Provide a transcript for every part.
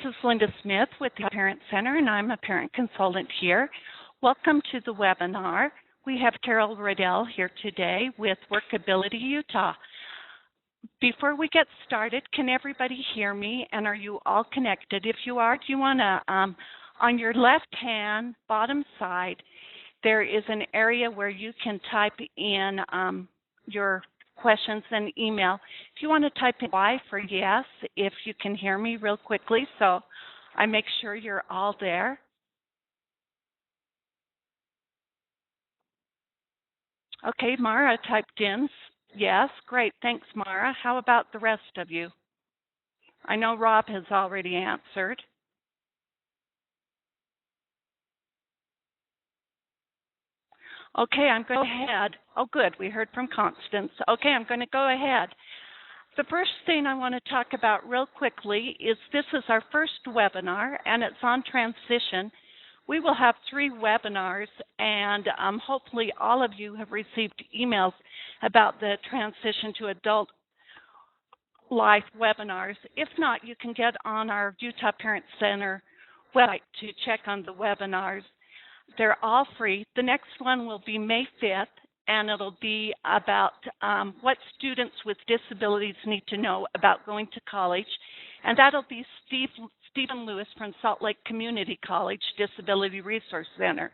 is Linda Smith with the Parent Center, and I'm a parent consultant here. Welcome to the webinar. We have Carol Ruddell here today with Workability Utah. Before we get started, can everybody hear me, and are you all connected? If you are, do you want to, on your left-hand bottom side, there is an area where you can type in your questions and email. If you want to type in Y for yes, if you can hear me real quickly, so I make sure you're all there. Okay, Mara typed in yes. Great, thanks, Mara. How about the rest of you? I know Rob has already answered. Okay, I'm going to go ahead. Oh, good, we heard from Constance. Okay, I'm going to go ahead. The first thing I want to talk about real quickly is this is our first webinar, and it's on transition. We will have 3 webinars, and hopefully all of you have received emails about the transition to adult life webinars. If not, you can get on our Utah Parent Center website to check on the webinars. They're all free. The next one will be May 5th, and it'll be about what students with disabilities need to know about going to college. And that'll be Stephen Lewis from Salt Lake Community College Disability Resource Center.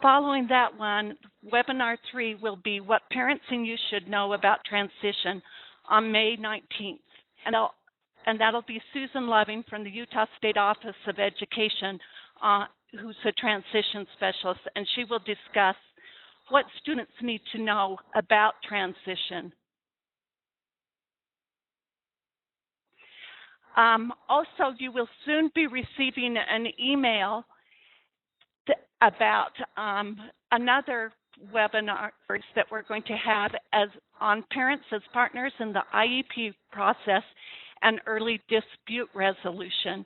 Following that one, webinar 3 will be what parents and you should know about transition on May 19th. And that'll be Susan Loving from the Utah State Office of Education, who's a transition specialist, and she will discuss what students need to know about transition. Also, you will soon be receiving an email about another webinar that we're going to have on parents as partners in the IEP process and early dispute resolution.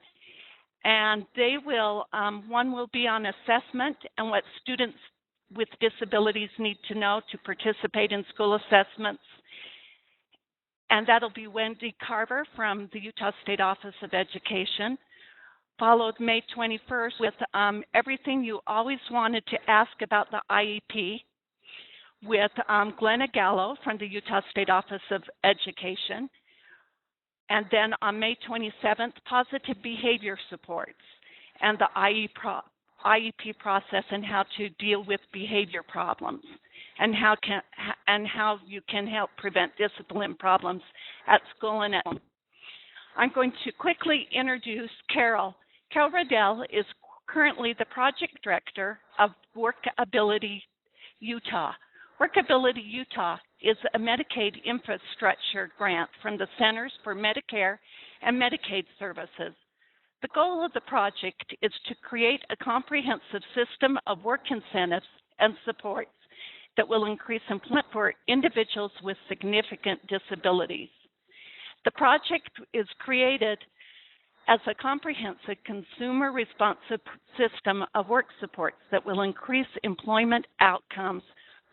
And they will, one will be on assessment and what students with disabilities need to know to participate in school assessments. And that'll be Wendy Carver from the Utah State Office of Education, followed May 21st with everything you always wanted to ask about the IEP with Glenna Gallo from the Utah State Office of Education. And then on May 27th, positive behavior supports and the IEP process and how to deal with behavior problems and how you can help prevent discipline problems at school and at home. I'm going to quickly introduce Carol. Carol Ruddell is currently the project director of Workability Utah. Workability Utah is a Medicaid infrastructure grant from the Centers for Medicare and Medicaid Services. The goal of the project is to create a comprehensive system of work incentives and supports that will increase employment for individuals with significant disabilities. The project is created as a comprehensive consumer responsive system of work supports that will increase employment outcomes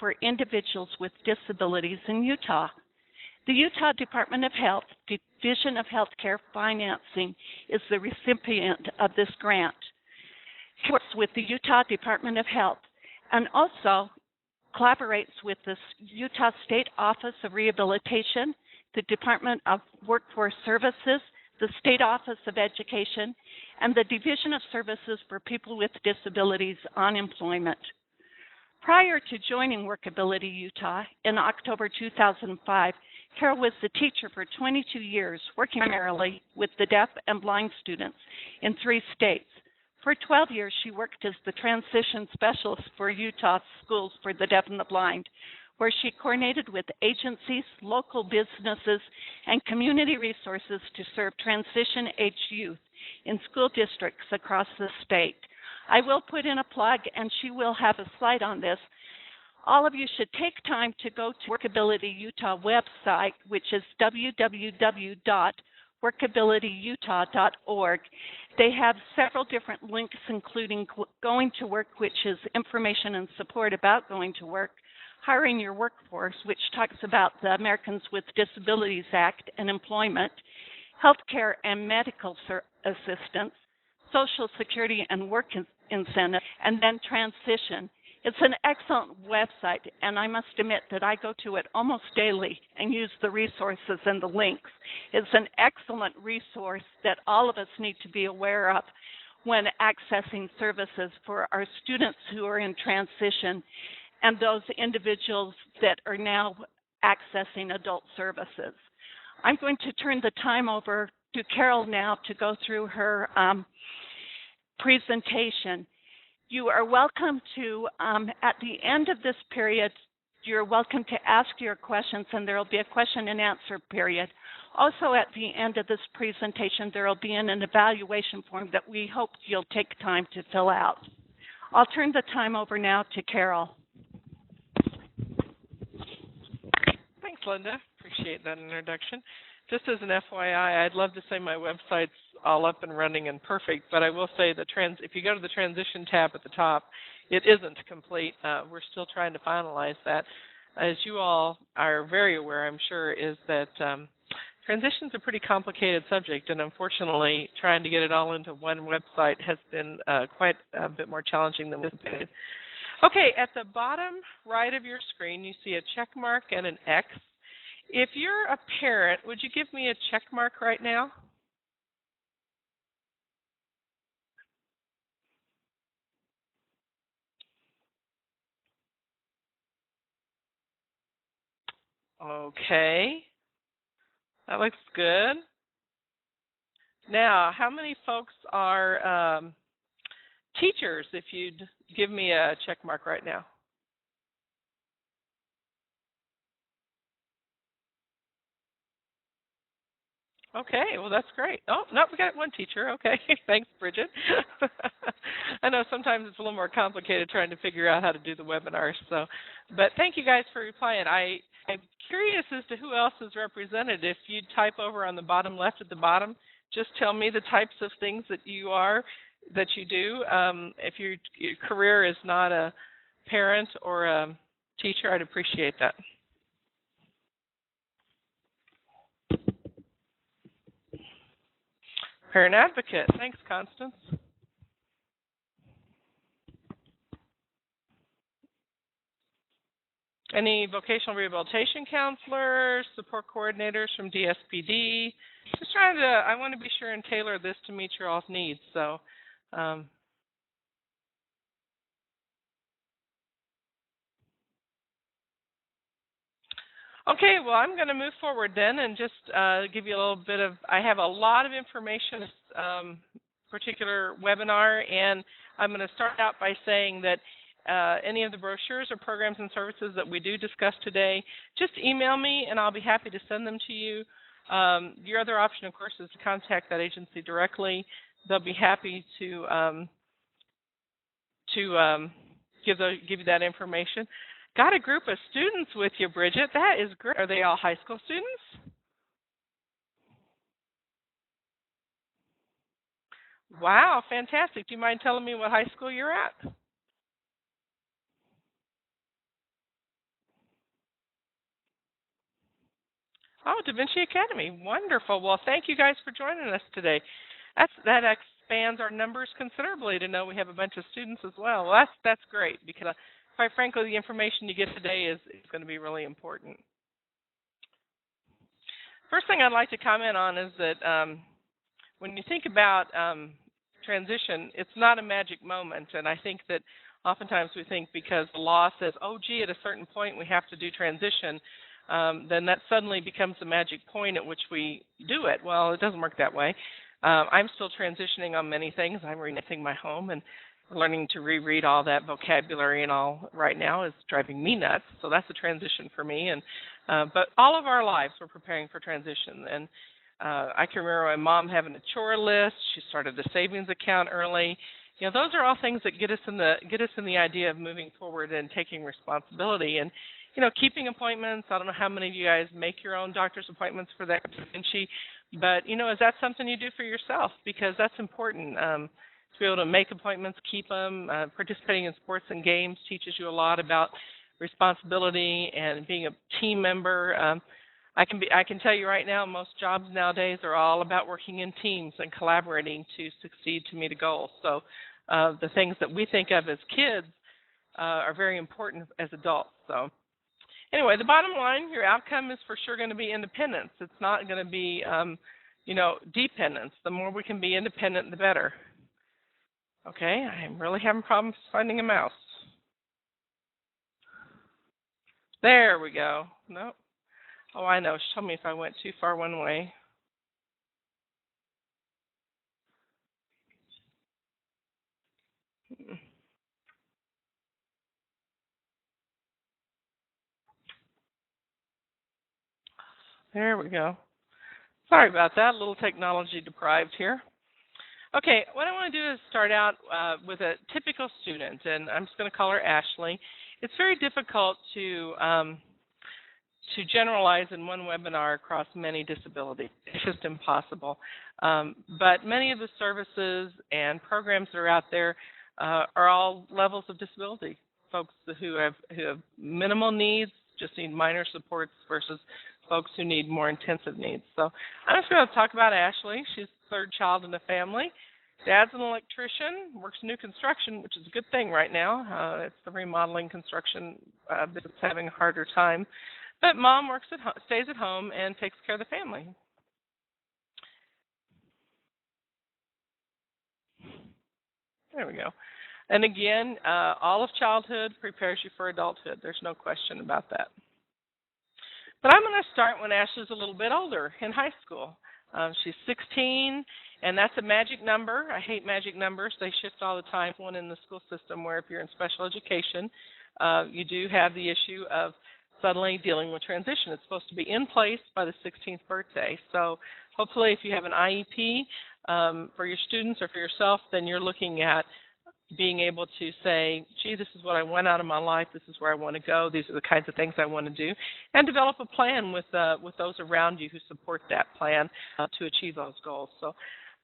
for individuals with disabilities in Utah. The Utah Department of Health Division of Healthcare Financing is the recipient of this grant. It works with the Utah Department of Health and also collaborates with the Utah State Office of Rehabilitation, the Department of Workforce Services, the State Office of Education, and the Division of Services for People with Disabilities on Employment. Prior to joining Workability Utah in October 2005, Carol was the teacher for 22 years, working primarily with the deaf and blind students in 3 states. For 12 years, she worked as the transition specialist for Utah Schools for the Deaf and the Blind, where she coordinated with agencies, local businesses, and community resources to serve transition-age youth in school districts across the state. I will put in a plug, and she will have a slide on this. All of you should take time to go to Workability Utah website, which is www.workabilityutah.org. They have several different links, including Going to Work, which is information and support about going to work, Hiring Your Workforce, which talks about the Americans with Disabilities Act and employment, healthcare and medical assistance, Social Security and work incentive, and then transition. It's an excellent website, and I must admit that I go to it almost daily and use the resources and the links. It's an excellent resource that all of us need to be aware of when accessing services for our students who are in transition and those individuals that are now accessing adult services. I'm going to turn the time over to Carol now to go through her presentation. You are welcome to, at the end of this period, you're welcome to ask your questions, and there will be a question and answer period. Also, at the end of this presentation, there will be an evaluation form that we hope you'll take time to fill out. I'll turn the time over now to Carol. Thanks, Linda. Appreciate that introduction. Just as an FYI, I'd love to say my website's all up and running and perfect, but I will say that if you go to the transition tab at the top, it isn't complete. We're still trying to finalize that. As you all are very aware, I'm sure, is that transition's a pretty complicated subject, and unfortunately, trying to get it all into one website has been quite a bit more challenging than we anticipated. Okay, at the bottom right of your screen, you see a check mark and an X. If you're a parent, would you give me a check mark right now? Okay, that looks good. Now, how many folks are teachers, if you'd give me a check mark right now? Okay, well, that's great. Oh, no, we got one teacher. Okay, thanks, Bridget. I know sometimes it's a little more complicated trying to figure out how to do the webinars. So, but thank you guys for replying. I'm curious as to who else is represented. If you type over on the bottom left at the bottom, just tell me the types of things that you do. If your career is not a parent or a teacher, I'd appreciate that. Parent advocate. Thanks, Constance. Any vocational rehabilitation counselors, support coordinators from DSPD? Just I want to be sure and tailor this to meet your all's needs. So, okay, well, I'm going to move forward then and just give you a little bit of, I have a lot of information, particular webinar, and I'm going to start out by saying that any of the brochures or programs and services that we do discuss today, just email me and I'll be happy to send them to you. Your other option, of course, is to contact that agency directly. They'll be happy to give you that information. Got a group of students with you, Bridget. That is great. Are they all high school students? Wow, fantastic. Do you mind telling me what high school you're at? Oh, Da Vinci Academy. Wonderful. Well, thank you guys for joining us today. That expands our numbers considerably to know we have a bunch of students as well. Well, that's great because, quite frankly, the information you get today is going to be really important. First thing I'd like to comment on is that when you think about transition, it's not a magic moment. And I think that oftentimes we think because the law says, oh, gee, at a certain point we have to do transition, then that suddenly becomes the magic point at which we do it. Well, it doesn't work that way. I'm still transitioning on many things. I'm renting my home and learning to reread all that vocabulary and all right now is driving me nuts. So that's a transition for me. And but all of our lives we're preparing for transition. And I can remember my mom having a chore list. She started a savings account early. You know, those are all things that get us in the idea of moving forward and taking responsibility. And you know, keeping appointments. I don't know how many of you guys make your own doctor's appointments for that, but you know, is that something you do for yourself? Because that's important. To be able to make appointments, keep them. Participating in sports and games teaches you a lot about responsibility and being a team member. I can tell you right now, most jobs nowadays are all about working in teams and collaborating to succeed to meet a goal. So the things that we think of as kids are very important as adults. So anyway, the bottom line, your outcome is for sure going to be independence. It's not going to be, dependence. The more we can be independent, the better. Okay, I'm really having problems finding a mouse. There we go. Nope. Oh, I know. She told me if I went too far one way. There we go. Sorry about that. A little technology deprived here. Okay, what I want to do is start out with a typical student, and I'm just going to call her Ashley. It's very difficult to generalize in one webinar across many disabilities. It's just impossible. But many of the services and programs that are out there are all levels of disability. Folks who have minimal needs, just need minor supports, versus folks who need more intensive needs. So I'm just going to talk about Ashley. She's the third child in the family. Dad's an electrician, works new construction, which is a good thing right now. It's the remodeling construction that's having a harder time. But Mom works stays at home and takes care of the family. There we go. And again, all of childhood prepares you for adulthood. There's no question about that. But I'm going to start when Ashley's a little bit older, in high school. She's 16, and that's a magic number. I hate magic numbers. They shift all the time. One in the school system where if you're in special education, you do have the issue of suddenly dealing with transition. It's supposed to be in place by the 16th birthday. So hopefully if you have an IEP for your students or for yourself, then you're looking at being able to say, gee, this is what I want out of my life, this is where I want to go, these are the kinds of things I want to do, and develop a plan with those around you who support that plan to achieve those goals. So,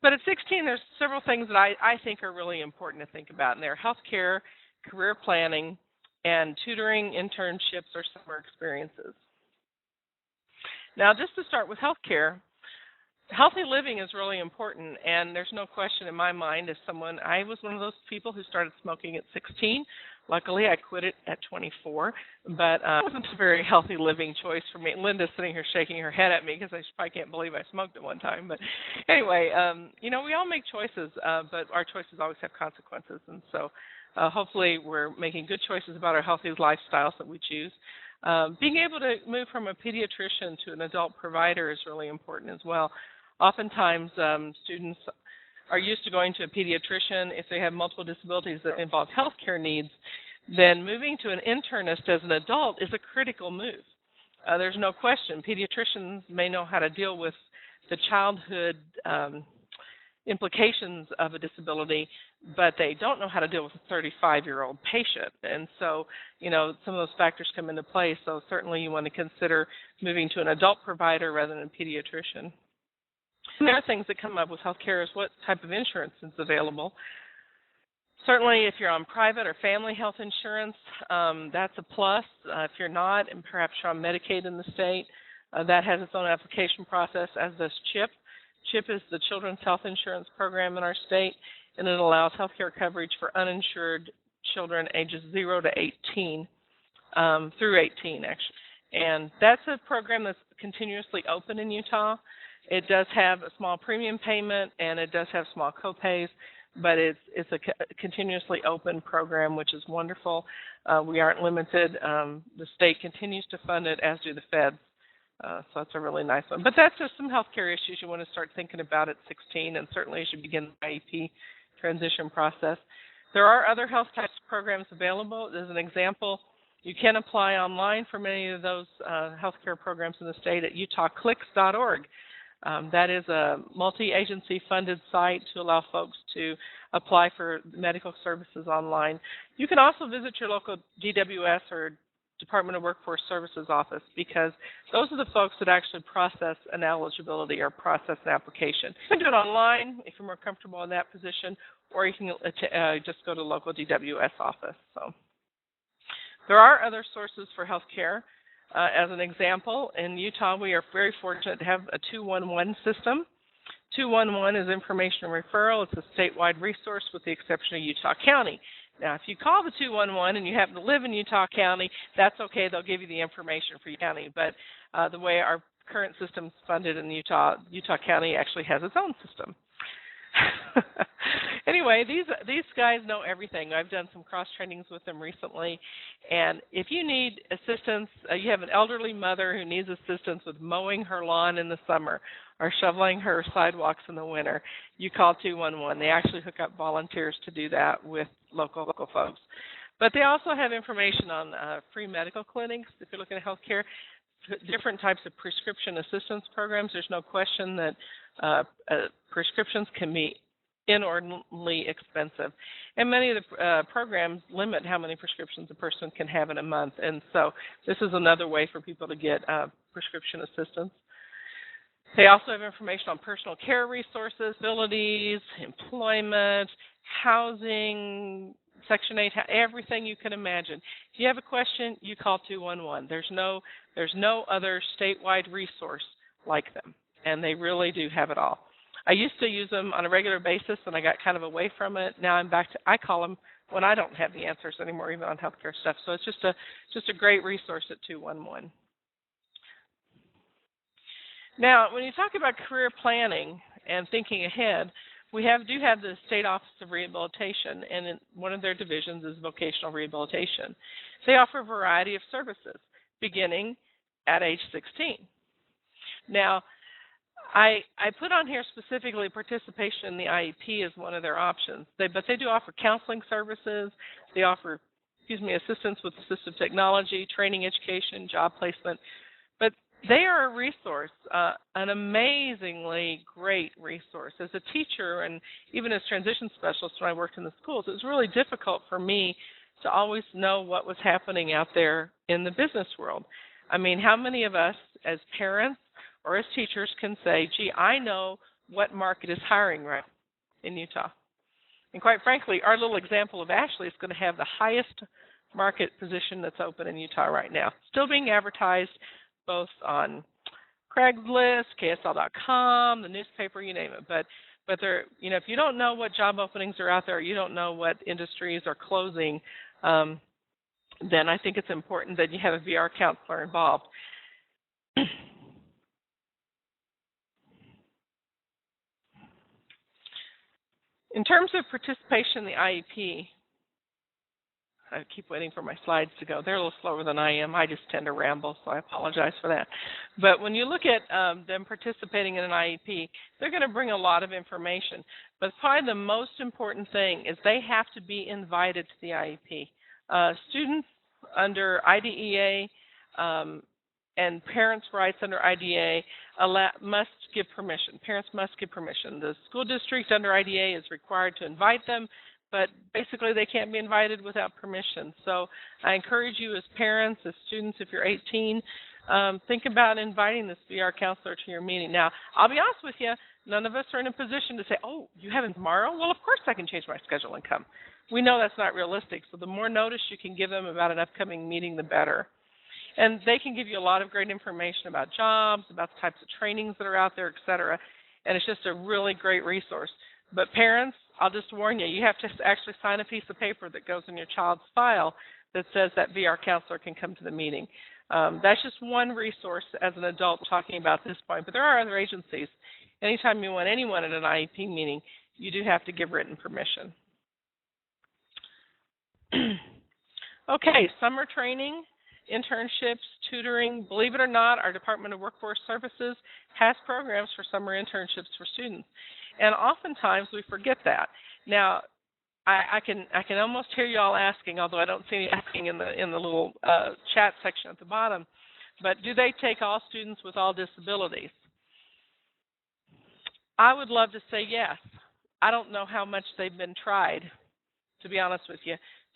but at 16, there's several things that I think are really important to think about, and they're healthcare, career planning, and tutoring, internships, or summer experiences. Now, just to start with healthcare, healthy living is really important, and there's no question in my mind I was one of those people who started smoking at 16. Luckily, I quit it at 24, but it wasn't a very healthy living choice for me. Linda's sitting here shaking her head at me because I probably can't believe I smoked at one time. But anyway, we all make choices, but our choices always have consequences, and so hopefully we're making good choices about our healthy lifestyles that we choose. Being able to move from a pediatrician to an adult provider is really important as well. Oftentimes, students are used to going to a pediatrician. If they have multiple disabilities that involve healthcare needs, then moving to an internist as an adult is a critical move. There's no question. Pediatricians may know how to deal with the childhood implications of a disability, but they don't know how to deal with a 35-year-old patient. And so, some of those factors come into play. So certainly you want to consider moving to an adult provider rather than a pediatrician. There are things that come up with healthcare is what type of insurance is available. Certainly, if you're on private or family health insurance, that's a plus. If you're not, and perhaps you're on Medicaid in the state, that has its own application process, as does CHIP. CHIP is the Children's Health Insurance Program in our state, and it allows healthcare coverage for uninsured children ages 0 to 18, through 18, actually. And that's a program that's continuously open in Utah. It does have a small premium payment, and it does have small copays, but it's a continuously open program, which is wonderful. We aren't limited. The state continues to fund it, as do the feds. So that's a really nice one. But that's just some healthcare issues you want to start thinking about at 16, and certainly as you begin the IEP transition process. There are other health types programs available. As an example, you can apply online for many of those healthcare programs in the state at utahclicks.org. That is a multi-agency funded site to allow folks to apply for medical services online. You can also visit your local DWS or Department of Workforce Services office, because those are the folks that actually process an eligibility or process an application. You can do it online if you're more comfortable in that position, or you can just go to the local DWS office. So there are other sources for health care. As an example, in Utah, we are very fortunate to have a 211 system. 211 is information referral. It's a statewide resource with the exception of Utah County. Now, if you call the 211 and you happen to live in Utah County, that's okay. They'll give you the information for your county. But the way our current system is funded in Utah County actually has its own system. Anyway, these guys know everything. I've done some cross trainings with them recently, and if you need assistance, you have an elderly mother who needs assistance with mowing her lawn in the summer or shoveling her sidewalks in the winter, you call 211. They actually hook up volunteers to do that with local folks. But they also have information on free medical clinics if you're looking at healthcare, different types of prescription assistance programs. There's no question that prescriptions can be inordinately expensive, and many of the programs limit how many prescriptions a person can have in a month, and so this is another way for people to get prescription assistance. They also have information on personal care resources, disabilities, employment, housing, Section 8, everything you can imagine. If you have a question, you call 211. There's no other statewide resource like them, and they really do have it all. I used to use them on a regular basis, and I got kind of away from it. Now I'm back to, I call them when I don't have the answers anymore, even on healthcare stuff. So it's just a great resource at 211. Now, when you talk about career planning and thinking ahead, we do have the State Office of Rehabilitation, and one of their divisions is vocational rehabilitation. They offer a variety of services, beginning at age 16. Now, I put on here specifically participation in the IEP as one of their options. But they do offer counseling services. They offer, assistance with assistive technology, training, education, job placement. But they are a resource, an amazingly great resource. As a teacher and even as transition specialist when I worked in the schools, it was really difficult for me to always know what was happening out there in the business world. I mean, how many of us as parents or as teachers can say, gee, I know what market is hiring right in Utah. And quite frankly, our little example of Ashley is going to have the highest market position that's open in Utah right now. Still being advertised both on Craigslist, KSL.com, the newspaper, you name it. But they're, if you don't know what job openings are out there, you don't know what industries are closing, then I think it's important that you have a VR counselor involved. In terms of participation in the IEP, I keep waiting for my slides to go. They're a little slower than I am. I just tend to ramble, so I apologize for that. But when you look at them participating in an IEP, they're going to bring a lot of information. But probably the most important thing is they have to be invited to the IEP. Students under IDEA and parents' rights under IDEA must give permission. Parents must give permission. The school district under IDEA is required to invite them, but basically they can't be invited without permission. So I encourage you as parents, as students, if you're 18, think about inviting this VR counselor to your meeting. Now, I'll be honest with you, none of us are in a position to say, oh, you have it tomorrow? Well, of course I can change my schedule and come. We know that's not realistic, so the more notice you can give them about an upcoming meeting, the better. And they can give you a lot of great information about jobs, about the types of trainings that are out there, et cetera. And it's just a really great resource. But parents, I'll just warn you, you have to actually sign a piece of paper that goes in your child's file that says that VR counselor can come to the meeting. That's just one resource as an adult talking about at this point. But there are other agencies. Anytime you want anyone at an IEP meeting, you do have to give written permission. Okay, summer training, internships, tutoring. Believe it or not, our Department of Workforce Services has programs for summer internships for students. And oftentimes we forget that. Now, I can almost hear you all asking, although I don't see any asking in the little chat section at the bottom, but do they take all students with all disabilities? I would love to say yes. I don't know how much they've been tried, to be honest with you.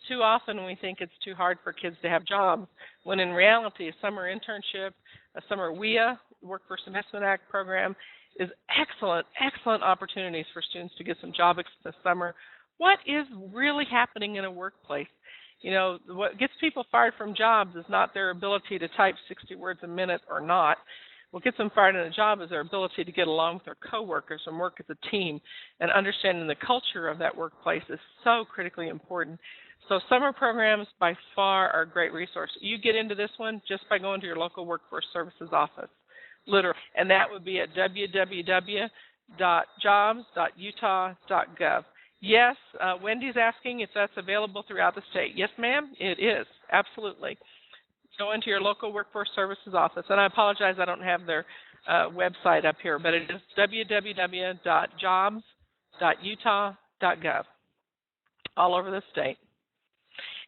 Too often we think it's too hard for kids to have jobs, when in reality a summer internship, a summer WIA, Workforce Investment Act program, is excellent opportunities for students to get some job experience this summer. What is really happening in a workplace? You know, what gets people fired from jobs is not their ability to type 60 words a minute or not. What gets them fired in a job is their ability to get along with their coworkers and work as a team, and understanding the culture of that workplace is so critically important. So summer programs by far are a great resource. You get into this one just by going to your local workforce services office, literally, and that would be at www.jobs.utah.gov. Yes, Wendy's asking if that's available throughout the state. Yes, ma'am, it is, absolutely. Go into your local workforce services office, and I apologize I don't have their website up here, but it is www.jobs.utah.gov, all over the state.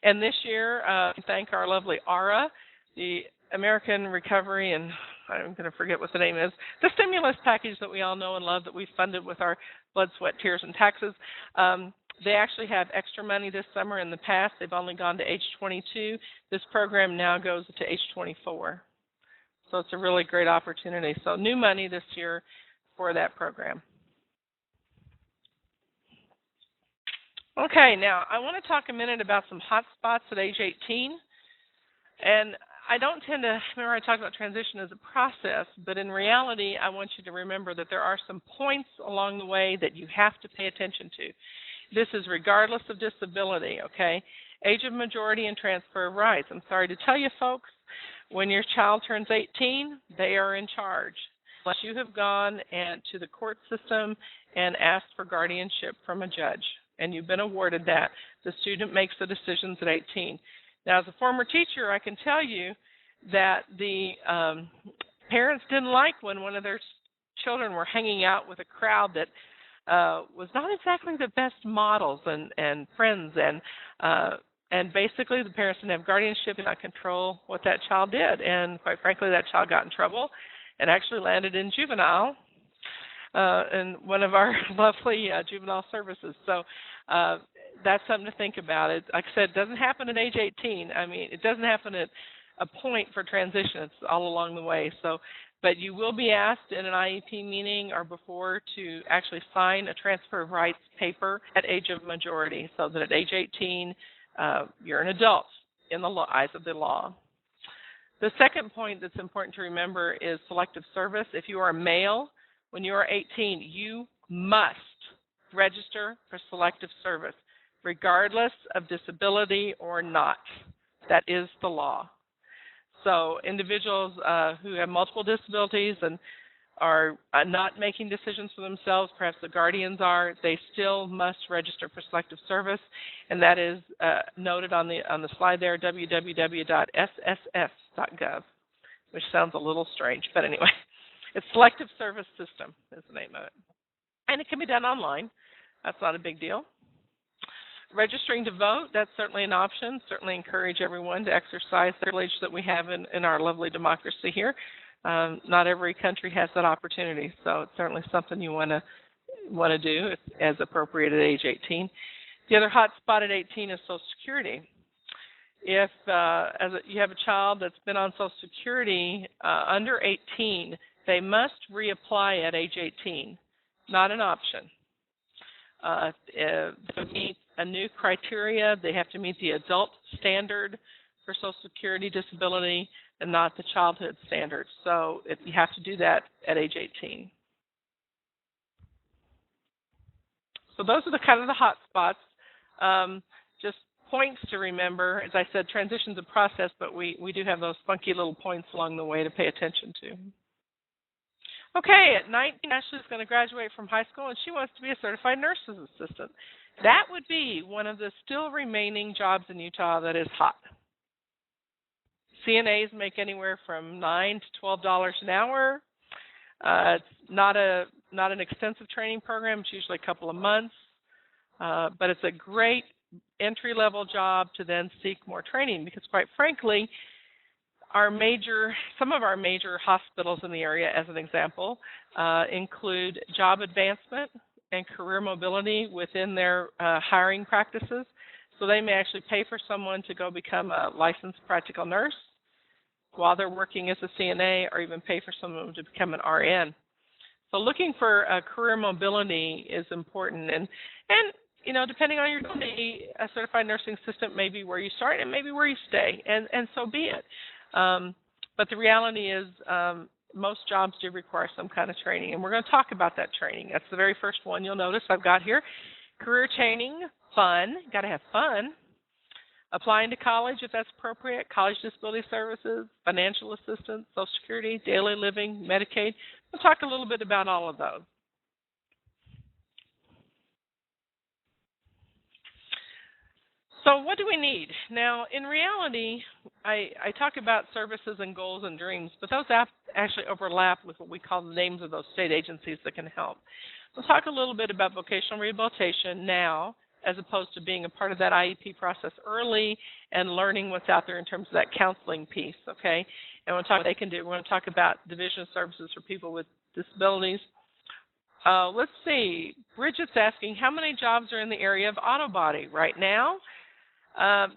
And this year, we thank our lovely ARA, the American Recovery, and I'm going to forget what the name is, the stimulus package that we all know and love that we funded with our blood, sweat, tears, and taxes. They actually have extra money this summer. In the past, they've only gone to age 22. This program now goes to age 24. So it's a really great opportunity. So new money this year for that program. Okay, now I want to talk a minute about some hot spots at age 18. And I don't tend to, remember I talked about transition as a process, but in reality, I want you to remember that there are some points along the way that you have to pay attention to. This is regardless of disability, okay? Age of majority and transfer of rights. I'm sorry to tell you, folks, when your child turns 18, they are in charge. Unless you have gone to the court system and asked for guardianship from a judge, and you've been awarded that, the student makes the decisions at 18. Now, as a former teacher, I can tell you that the parents didn't like when one of their children were hanging out with a crowd that was not exactly the best models and friends, and basically the parents didn't have guardianship and not control what that child did, and quite frankly that child got in trouble and actually landed in juvenile in one of our lovely juvenile services. So that's something to think about. It, like I said, it doesn't happen at age 18. I mean, it doesn't happen at a point for transition. It's all along the way. So, but you will be asked in an IEP meeting or before to actually sign a transfer of rights paper at age of majority, so that at age 18, you're an adult in the eyes of the law. The second point that's important to remember is selective service. If you are a male, when you are 18, you must register for selective service, regardless of disability or not. That is the law. So individuals who have multiple disabilities and are not making decisions for themselves, perhaps the guardians are, they still must register for selective service, and that is noted on the slide there, www.sss.gov, which sounds a little strange, but anyway, it's Selective Service System is the name of it. And it can be done online. That's not a big deal. Registering to vote, that's certainly an option. Certainly encourage everyone to exercise the privilege that we have in our lovely democracy here. Not every country has that opportunity, so it's certainly something you want to do as appropriate at age 18. The other hot spot at 18 is Social Security. If you have a child that's been on Social Security under 18, they must reapply at age 18, not an option. To meet a new criteria, they have to meet the adult standard for Social Security disability and not the childhood standard. So you have to do that at age 18. So those are the kind of the hot spots. Just points to remember. As I said, transition's a process, but we do have those funky little points along the way to pay attention to. Okay, at 19, Ashley's going to graduate from high school, and she wants to be a certified nurse's assistant. That would be one of the still remaining jobs in Utah that is hot. CNAs make anywhere from $9 to $12 an hour. It's not an extensive training program. It's usually a couple of months, but it's a great entry-level job to then seek more training because, quite frankly, some of our major hospitals in the area, as an example, include job advancement and career mobility within their hiring practices. So they may actually pay for someone to go become a licensed practical nurse while they're working as a CNA, or even pay for someone to become an RN. So looking for career mobility is important. And depending on your company, a certified nursing assistant may be where you start and maybe where you stay, and so be it. But the reality is most jobs do require some kind of training, and we're going to talk about that training. That's the very first one you'll notice I've got here. Career training, fun. Got to have fun. Applying to college if that's appropriate, college disability services, financial assistance, Social Security, daily living, Medicaid. We'll talk a little bit about all of those. So what do we need? Now, in reality, I talk about services and goals and dreams, but those actually overlap with what we call the names of those state agencies that can help. We'll talk a little bit about vocational rehabilitation now, as opposed to being a part of that IEP process early and learning what's out there in terms of that counseling piece, okay? And we'll talk what they can do. We're going to talk about division of services for people with disabilities. Let's see. Bridget's asking, how many jobs are in the area of auto body right now?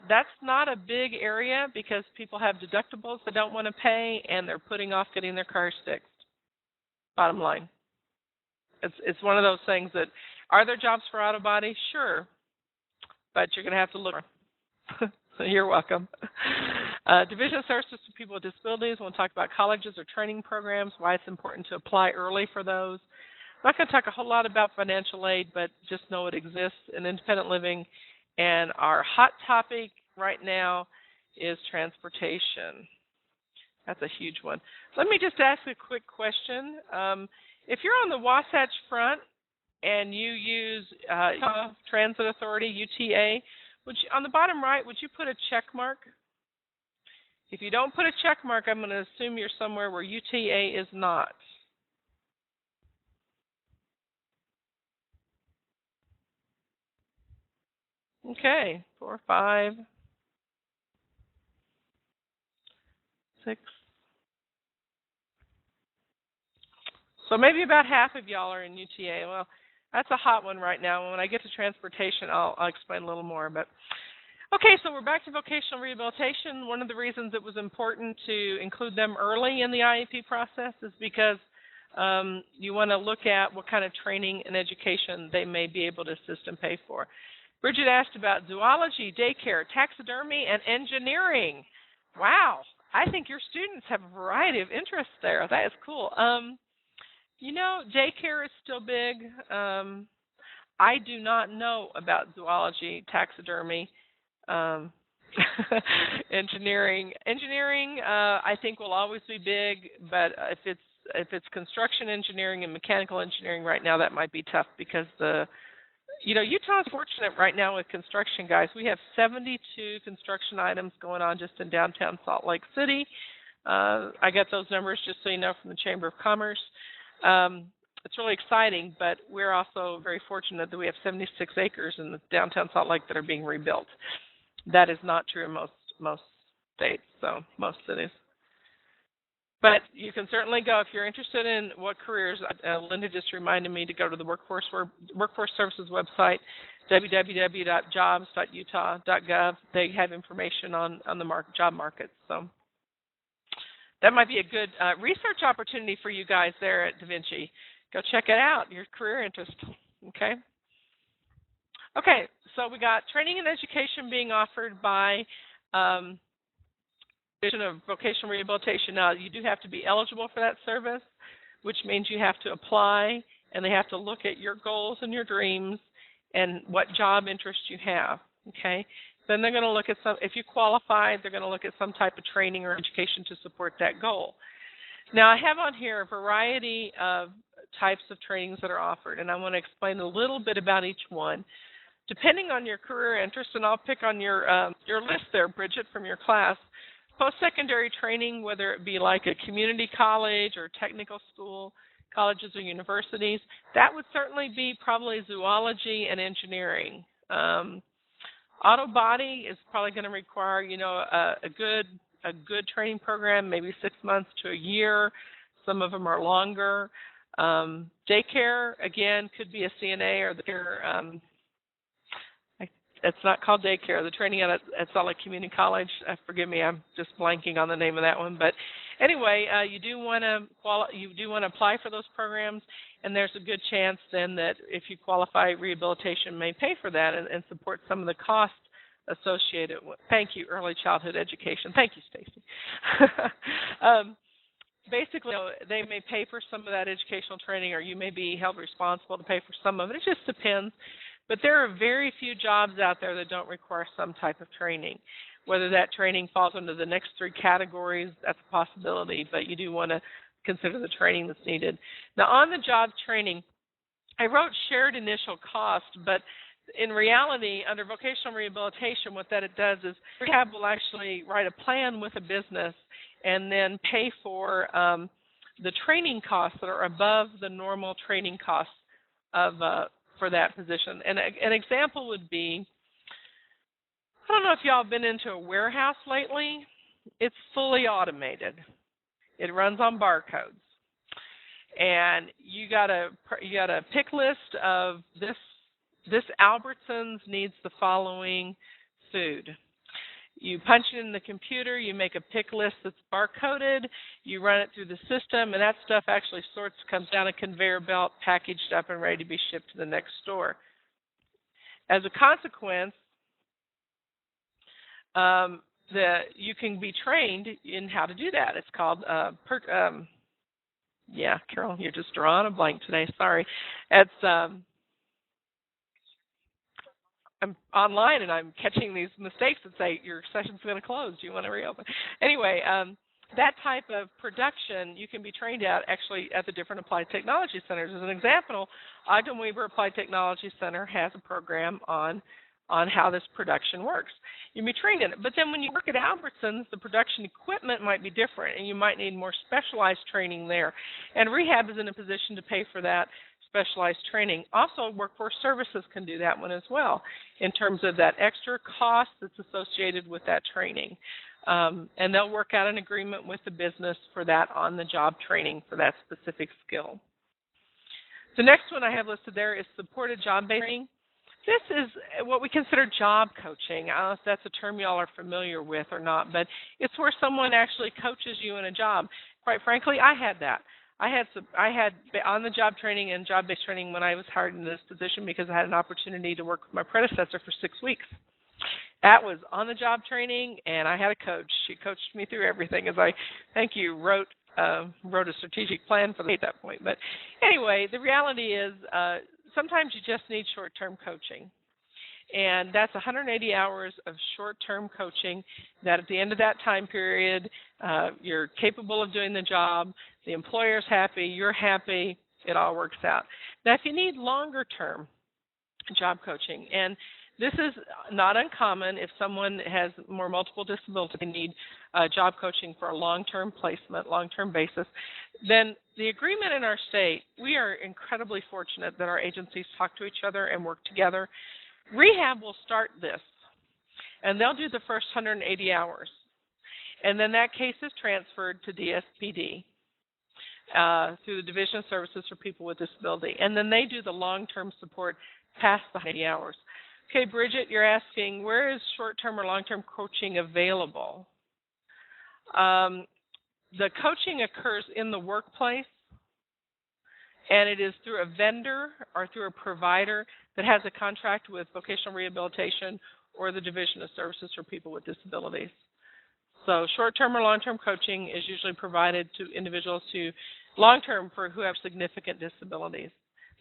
That's not a big area because people have deductibles they don't want to pay, and they're putting off getting their cars fixed. Bottom line. It's one of those things that, are there jobs for auto body? Sure, but you're going to have to look. So you're welcome. Division of Services to People with Disabilities. We'll talk about colleges or training programs, why it's important to apply early for those. I'm not going to talk a whole lot about financial aid, but just know it exists in independent living. And our hot topic right now is transportation. That's a huge one. Let me just ask a quick question. If you're on the Wasatch Front and you use Utah Transit Authority, UTA, on the bottom right, would you put a check mark? If you don't put a check mark, I'm going to assume you're somewhere where UTA is not. Okay, 4, 5, 6. So maybe about half of y'all are in UTA. Well, that's a hot one right now. When I get to transportation, I'll explain a little more. But okay, so we're back to vocational rehabilitation. One of the reasons it was important to include them early in the IEP process is because you want to look at what kind of training and education they may be able to assist and pay for. Bridget asked about zoology, daycare, taxidermy, and engineering. Wow, I think your students have a variety of interests there. That is cool. Daycare is still big. I do not know about zoology, taxidermy, engineering. Engineering, I think, will always be big, but if it's construction engineering and mechanical engineering right now, that might be tough because Utah's fortunate right now with construction, guys. We have 72 construction items going on just in downtown Salt Lake City. I got those numbers just so you know from the Chamber of Commerce. It's really exciting, but we're also very fortunate that we have 76 acres in the downtown Salt Lake that are being rebuilt. That is not true in most states, so most cities. But you can certainly go if you're interested in what careers. Linda just reminded me to go to the Workforce Services website, www.jobs.utah.gov. They have information on the job market. So that might be a good research opportunity for you guys there at Da Vinci. Go check it out, your career interest, okay? Okay, so we got training and education being offered by Division of Vocational Rehabilitation. Now, you do have to be eligible for that service, which means you have to apply, and they have to look at your goals and your dreams and what job interests you have, okay? Then they're going to look at if you qualify, they're going to look at some type of training or education to support that goal. Now, I have on here a variety of types of trainings that are offered, and I want to explain a little bit about each one. Depending on your career interest, and I'll pick on your list there, Bridget, from your class, post-secondary training, whether it be like a community college or technical school, colleges or universities, that would certainly be probably zoology and engineering. Auto body is probably going to require, a good training program, maybe 6 months to a year. Some of them are longer. Daycare, again, could be a CNA or it's not called daycare. The training at Salt Lake Community College, forgive me, I'm just blanking on the name of that one. But Anyway, you do want to apply for those programs, and there's a good chance then that if you qualify, rehabilitation may pay for that and support some of the costs associated with. Thank you, early childhood education. Thank you, Stacy. Basically, they may pay for some of that educational training, or you may be held responsible to pay for some of it. It just depends. But there are very few jobs out there that don't require some type of training. Whether that training falls under the next three categories, that's a possibility, but you do want to consider the training that's needed. Now, on the job training, I wrote shared initial cost, but in reality, under vocational rehabilitation, what that it does is rehab will actually write a plan with a business and then pay for the training costs that are above the normal training costs of for that position. And an example would be, I don't know if y'all have been into a warehouse lately. It's fully automated. It runs on barcodes. And you got a pick list of this Albertsons needs the following food. You punch it in the computer, you make a pick list that's barcoded, you run it through the system, and that stuff actually comes down a conveyor belt, packaged up and ready to be shipped to the next store. As a consequence, you can be trained in how to do that. It's called, yeah, Carol, you're just drawing a blank today. Sorry. It's I'm online and I'm catching these mistakes that say your session's going to close. Do you want to reopen? Anyway, that type of production you can be trained at actually at the different applied technology centers. As an example, Ogden Weaver Applied Technology Center has a program on how this production works. You can be trained in it. But then when you work at Albertsons, the production equipment might be different, and you might need more specialized training there. And rehab is in a position to pay for that specialized training. Also, workforce services can do that one as well in terms of that extra cost that's associated with that training. And they'll work out an agreement with the business for that on-the-job training for that specific skill. The next one I have listed there is supported job-based training. This is what we consider job coaching. I don't know if that's a term y'all are familiar with or not, but it's where someone actually coaches you in a job. Quite frankly, I had that. I had on-the-job training and job-based training when I was hired in this position because I had an opportunity to work with my predecessor for 6 weeks. That was on-the-job training, and I had a coach. She coached me through everything as I, wrote a strategic plan for at that point. But anyway, the reality is sometimes you just need short-term coaching. And that's 180 hours of short-term coaching that at the end of that time period, you're capable of doing the job, the employer's happy, you're happy, it all works out. Now, if you need longer-term job coaching, and this is not uncommon if someone has multiple disabilities, they need job coaching for a long-term placement, long-term basis, then the agreement in our state, we are incredibly fortunate that our agencies talk to each other and work together. Rehab will start this, and they'll do the first 180 hours. And then that case is transferred to DSPD through the Division of Services for People with Disability. And then they do the long-term support past the 180 hours. Okay, Bridget, you're asking, where is short-term or long-term coaching available? The coaching occurs in the workplace, and it is through a vendor or through a provider that has a contract with vocational rehabilitation or the Division of Services for People with Disabilities. So short-term or long-term coaching is usually provided to individuals long-term who have significant disabilities.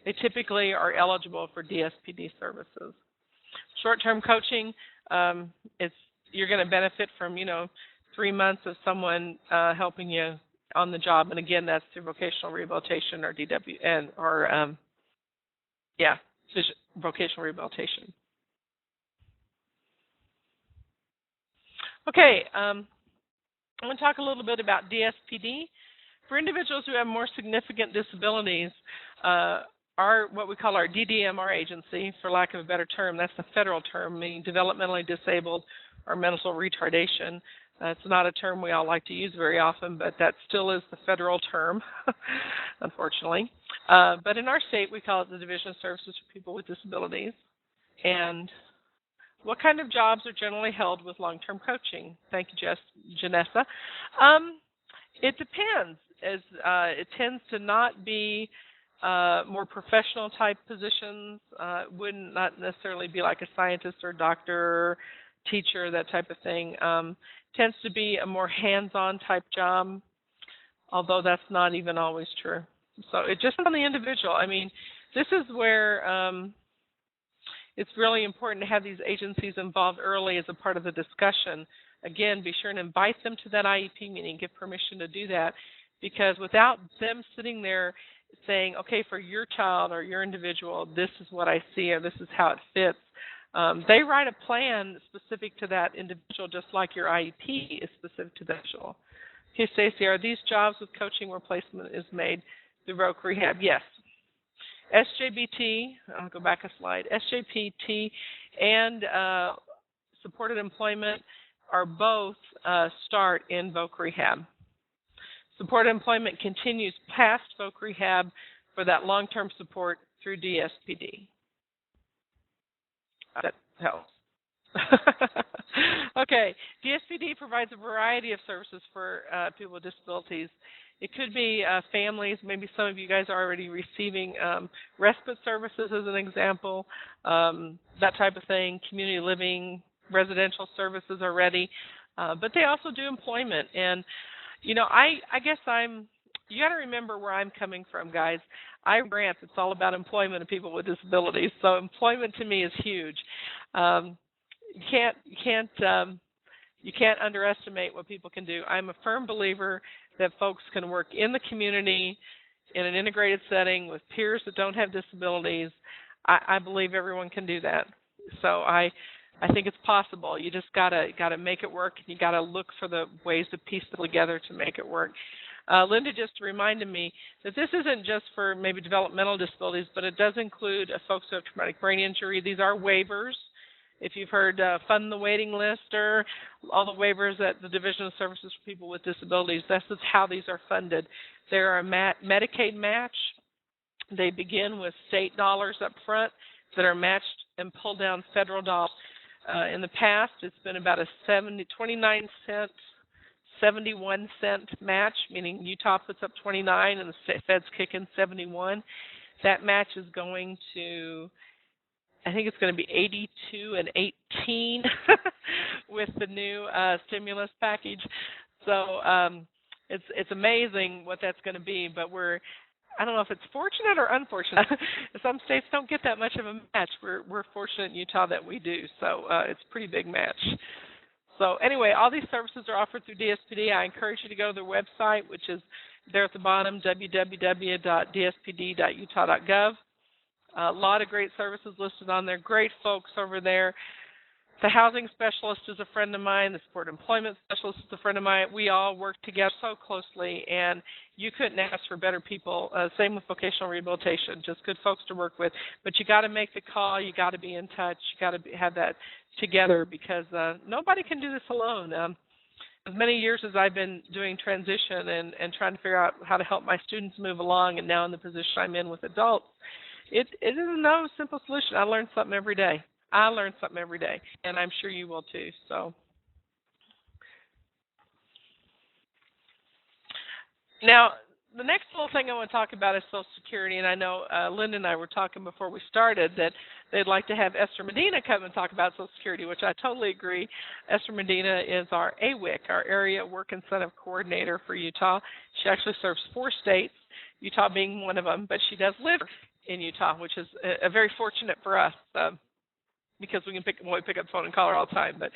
They typically are eligible for DSPD services. Short-term coaching, you're going to benefit from, 3 months of someone helping you on the job, and again, that's through vocational rehabilitation or vocational rehabilitation. Okay, I'm going to talk a little bit about DSPD. For individuals who have more significant disabilities, what we call our DDMR agency, for lack of a better term, that's the federal term, meaning developmentally disabled or mental retardation. It's not a term we all like to use very often, but that still is the federal term, unfortunately. But in our state, we call it the Division of Services for People with Disabilities. And what kind of jobs are generally held with long-term coaching? Thank you, Janessa. It depends. It tends to not be more professional type positions. Wouldn't not necessarily be like a scientist or doctor, teacher, that type of thing. Tends to be a more hands-on type job, although that's not even always true. So it just on the individual. I mean, this is where it's really important to have these agencies involved early as a part of the discussion. Again, be sure and invite them to that IEP meeting, give permission to do that, because without them sitting there saying, okay, for your child or your individual, this is what I see or this is how it fits, they write a plan specific to that individual, just like your IEP is specific to that individual. Okay, Stacy, are these jobs with coaching where placement is made through VOC rehab? Yes. SJBT, I'll go back a slide, SJPT and supported employment are both start in VOC rehab. Supported employment continues past VOC rehab for that long-term support through DSPD. That helps. Okay, DSPD provides a variety of services for people with disabilities. It could be families. Maybe some of you guys are already receiving respite services as an example, that type of thing, community living, residential services already. But they also do employment. And, you know, I guess you got to remember where I'm coming from, guys. I rant, it's all about employment of people with disabilities. So employment to me is huge. You can't underestimate what people can do. I'm a firm believer that folks can work in the community in an integrated setting with peers that don't have disabilities. I believe everyone can do that. So I think it's possible. You just gotta make it work. You gotta look for the ways to piece it together to make it work. Linda just reminded me that this isn't just for maybe developmental disabilities, but it does include folks who have traumatic brain injury. These are waivers. If you've heard Fund the Waiting List or all the waivers at the Division of Services for People with Disabilities, this is how these are funded. They're a Medicaid match. They begin with state dollars up front that are matched and pull down federal dollars. In the past, it's been about a 29-cent, 71-cent match, meaning Utah puts up 29 and the feds kick in 71. That match is going to, I think it's going to be 82 and 18 with the new stimulus package. So it's amazing what that's going to be, but I don't know if it's fortunate or unfortunate. Some states don't get that much of a match. We're fortunate in Utah that we do, so it's a pretty big match. So anyway, all these services are offered through DSPD. I encourage you to go to their website, which is there at the bottom, www.dspd.utah.gov. A lot of great services listed on there. Great folks over there. The housing specialist is a friend of mine. The support employment specialist is a friend of mine. We all work together so closely, and you couldn't ask for better people. Same with vocational rehabilitation, just good folks to work with. But you got to make the call. You got to be in touch. You got to have that together because nobody can do this alone. As many years as I've been doing transition and trying to figure out how to help my students move along, and now in the position I'm in with adults, it is no simple solution. I learn something every day. And I'm sure you will too. So now the next little thing I want to talk about is Social Security, and I know Linda and I were talking before we started that they'd like to have Esther Medina come and talk about Social Security, which I totally agree. Esther Medina is our AWIC, our Area Work Incentive Coordinator for Utah. She actually serves 4 states, Utah being one of them, but she does live in Utah, which is very fortunate for us. Because we can pick up the phone and call her all the time. But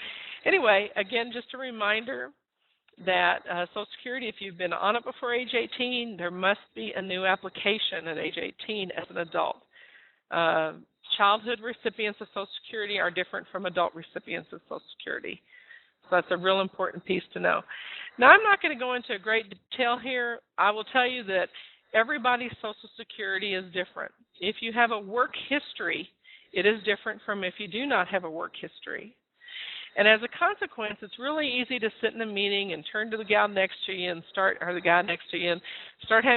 anyway, again, just a reminder that Social Security, if you've been on it before age 18, there must be a new application at age 18 as an adult. Childhood recipients of Social Security are different from adult recipients of Social Security. So that's a real important piece to know. Now, I'm not going to go into a great detail here. I will tell you that everybody's Social Security is different. If you have a work history, it is different from if you do not have a work history. And as a consequence, it's really easy to sit in a meeting and turn to the gal next to you and start having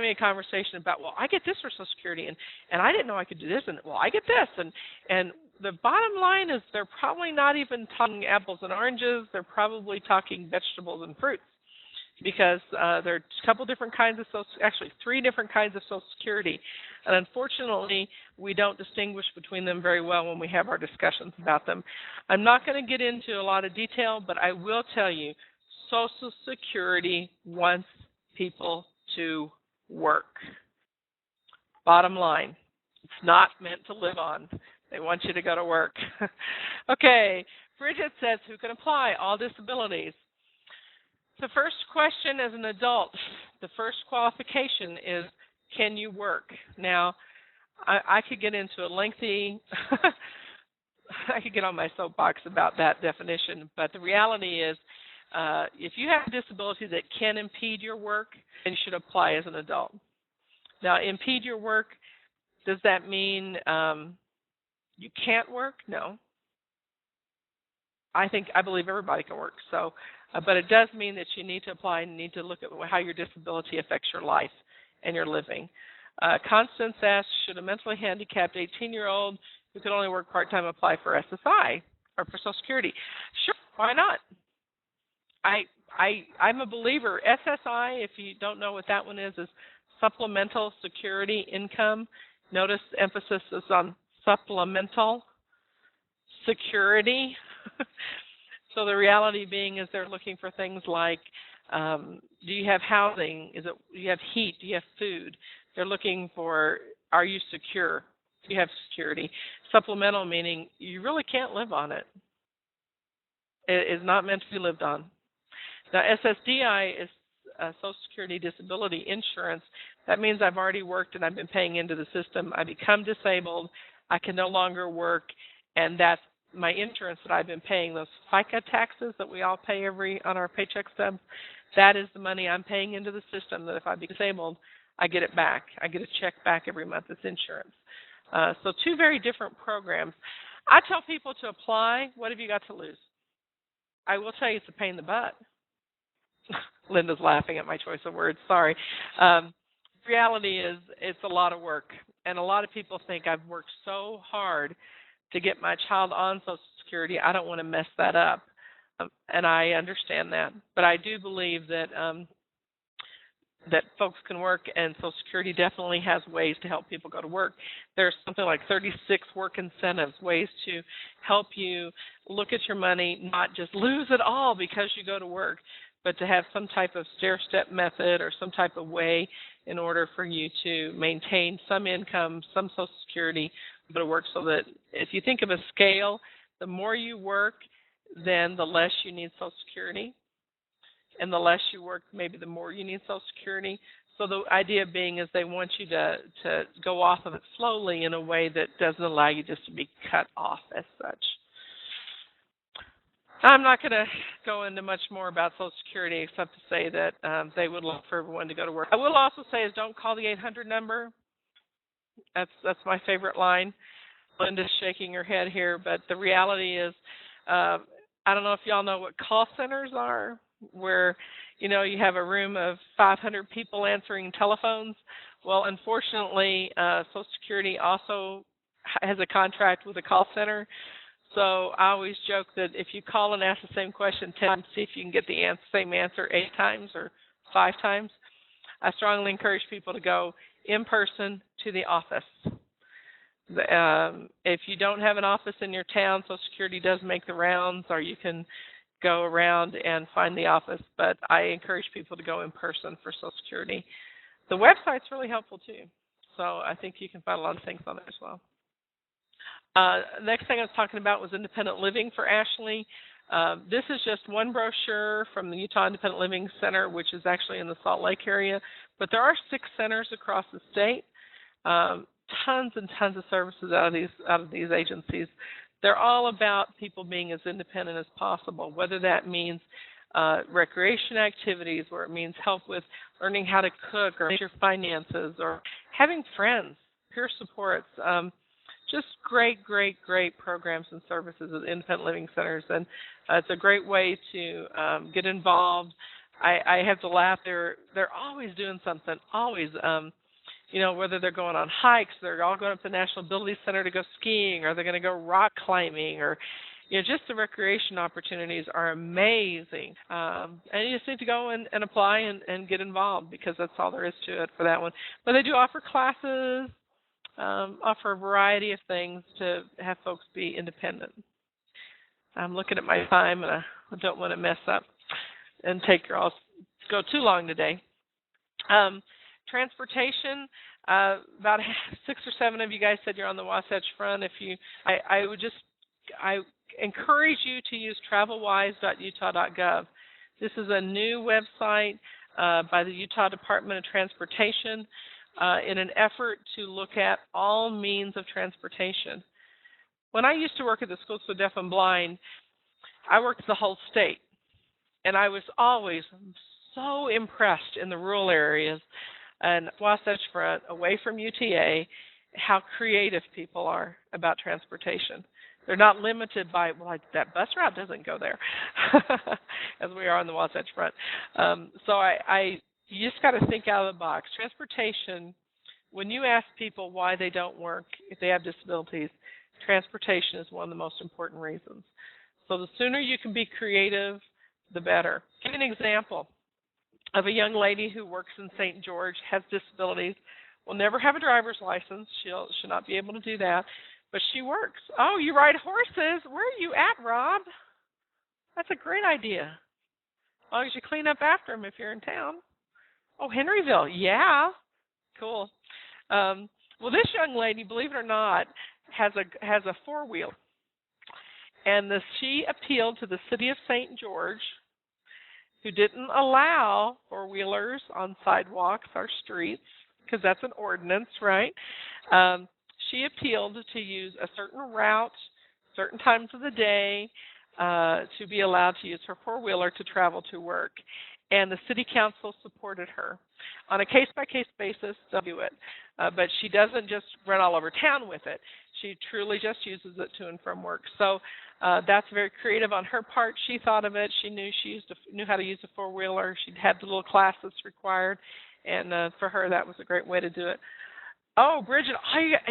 a conversation about, well, I get this for Social Security, and I didn't know I could do this, and well, I get this. And the bottom line is they're probably not even talking apples and oranges. They're probably talking vegetables and fruits. because there are a couple different kinds of actually 3 different kinds of Social Security. And unfortunately, we don't distinguish between them very well when we have our discussions about them. I'm not going to get into a lot of detail, but I will tell you, Social Security wants people to work. Bottom line, it's not meant to live on. They want you to go to work. Okay, Bridget says, who can apply? All disabilities. The first question as an adult, the first qualification is, can you work? Now, I could get into a lengthy, I could get on my soapbox about that definition, but the reality is, if you have a disability that can impede your work, then you should apply as an adult. Now, impede your work, does that mean you can't work? No. I believe everybody can work. So, but it does mean that you need to apply and need to look at how your disability affects your life and your living. Constance asks, should a mentally handicapped 18-year-old who can only work part-time apply for SSI or for Social Security? Sure, why not? I'm a believer. SSI, if you don't know what that one is supplemental security income. Notice emphasis is on supplemental security. So the reality being is they're looking for things like, do you have housing? Do you have heat? Do you have food? They're looking for, are you secure? Do you have security? Supplemental meaning you really can't live on it. It is not meant to be lived on. Now, SSDI is Social Security Disability Insurance. That means I've already worked and I've been paying into the system. I become disabled. I can no longer work, and that's my insurance that I've been paying, those FICA taxes that we all pay on our paycheck stubs. That is the money I'm paying into the system that if I be disabled, I get it back. I get a check back every month. It's insurance. So 2 very different programs. I tell people to apply. What have you got to lose? I will tell you it's a pain in the butt. Linda's laughing at my choice of words. Sorry. Reality is it's a lot of work. And a lot of people think I've worked so hard to get my child on Social Security, I don't want to mess that up. And I understand that. But I do believe that that folks can work, and Social Security definitely has ways to help people go to work. There's something like 36 work incentives, ways to help you look at your money, not just lose it all because you go to work, but to have some type of stair-step method or some type of way in order for you to maintain some income, some Social Security, go to work, so that if you think of a scale, the more you work, then the less you need Social Security. And the less you work, maybe the more you need Social Security. So the idea being is they want you to go off of it slowly in a way that doesn't allow you just to be cut off as such. I'm not going to go into much more about Social Security except to say that they would love for everyone to go to work. I will also say is don't call the 800 number. That's my favorite line. Linda's shaking her head here, but the reality is, I don't know if y'all know what call centers are, where you have a room of 500 people answering telephones. Well, unfortunately, Social Security also has a contract with a call center. So I always joke that if you call and ask the same question 10 times, see if you can get the same answer 8 times or 5 times. I strongly encourage people to go in person to the office. If you don't have an office in your town, Social Security does make the rounds, or you can go around and find the office. But I encourage people to go in person for Social Security. The website's really helpful too. So I think you can find a lot of things on it as well. Next thing I was talking about was independent living for Ashley. This is just one brochure from the Utah Independent Living Center, which is actually in the Salt Lake area. But there are 6 centers across the state. Tons and tons of services out of these agencies. They're all about people being as independent as possible, whether that means recreation activities, or it means help with learning how to cook or manage your finances, or having friends, peer supports. Just great, great, great programs and services at independent living centers, and it's a great way to get involved. I have to laugh. They're always doing something. Always, whether they're going on hikes, they're all going up to the National Ability Center to go skiing, or they're going to go rock climbing, or just the recreation opportunities are amazing. And you just need to go and apply and get involved, because that's all there is to it for that one. But they do offer classes, offer a variety of things to have folks be independent. I'm looking at my time, and I don't want to mess up and go too long today. Transportation, about 6 or 7 of you guys said you're on the Wasatch Front. I encourage you to use travelwise.utah.gov. This is a new website by the Utah Department of Transportation in an effort to look at all means of transportation. When I used to work at the Schools for Deaf and Blind, I worked the whole state, and I was always so impressed in the rural areas and Wasatch Front, away from UTA, how creative people are about transportation. They're not limited by, well, that bus route doesn't go there, as we are on the Wasatch Front. So you just got to think out of the box. Transportation, when you ask people why they don't work, if they have disabilities, transportation is one of the most important reasons. So the sooner you can be creative, the better. Give an example of a young lady who works in St. George, has disabilities, will never have a driver's license. She'll not be able to do that, but she works. Oh, you ride horses? Where are you at, Rob? That's a great idea. As long as you clean up after them if you're in town. Oh, Henryville, yeah. Cool. Well, this young lady, believe it or not, has a four-wheel. And she appealed to the city of St. George, who didn't allow four-wheelers on sidewalks or streets, because that's an ordinance, right? She appealed to use a certain route, certain times of the day, to be allowed to use her four-wheeler to travel to work. And the city council supported her. On a case-by-case basis, they'll do it. But she doesn't just run all over town with it. She truly just uses it to and from work. So that's very creative on her part. She thought of it. She knew knew how to use a four-wheeler. She'd had the little class that's required. And for her, that was a great way to do it. Oh, Bridget,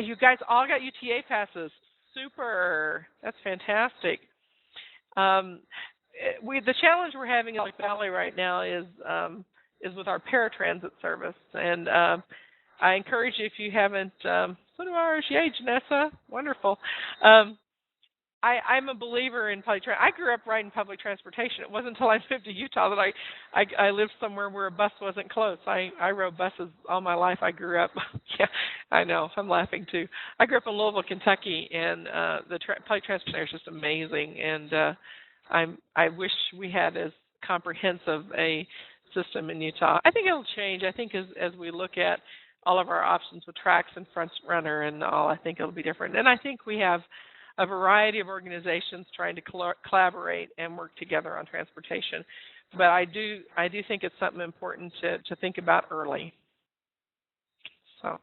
you guys all got UTA passes. Super. That's fantastic. The challenge we're having in Lake Valley right now is with our paratransit service. And I encourage you, if you haven't, so do ours. Yay, Janessa. Wonderful. I'm a believer in public transportation. I grew up riding public transportation. It wasn't until I moved to Utah that I lived somewhere where a bus wasn't close. I rode buses all my life. I grew up. Yeah, I know. I'm laughing too. I grew up in Louisville, Kentucky, and the public transportation is just amazing. And I wish we had as comprehensive a system in Utah. I think it'll change. I think as we look at all of our options with tracks and front runner and all, I think it'll be different. And I think we have a variety of organizations trying to collaborate and work together on transportation. But I do think it's something important to think about early. So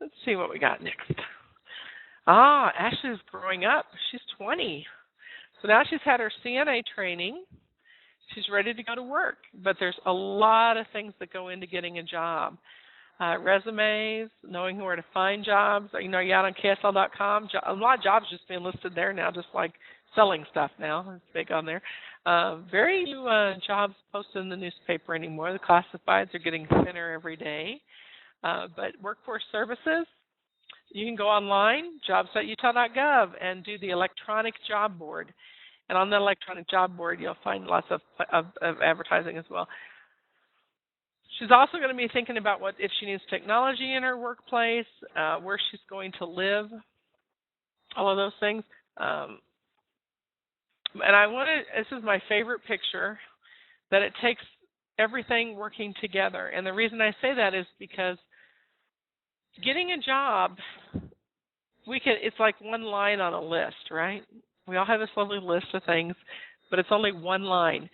let's see what we got next. Ashley's growing up. She's 20. So now she's had her CNA training. She's ready to go to work. But there's a lot of things that go into getting a job. Resumes, knowing where to find jobs. Are you out on KSL.com? A lot of jobs just being listed there now, just like selling stuff now. It's big on there. Very few jobs posted in the newspaper anymore. The classifieds are getting thinner every day. But workforce services, you can go online, jobs.utah.gov, and do the electronic job board. And on the electronic job board, you'll find lots of advertising as well. She's also going to be thinking about if she needs technology in her workplace, where she's going to live, all of those things. And this is my favorite picture, that it takes everything working together. And the reason I say that is because getting a job, it's like one line on a list, right? We all have this lovely list of things, but it's only one line.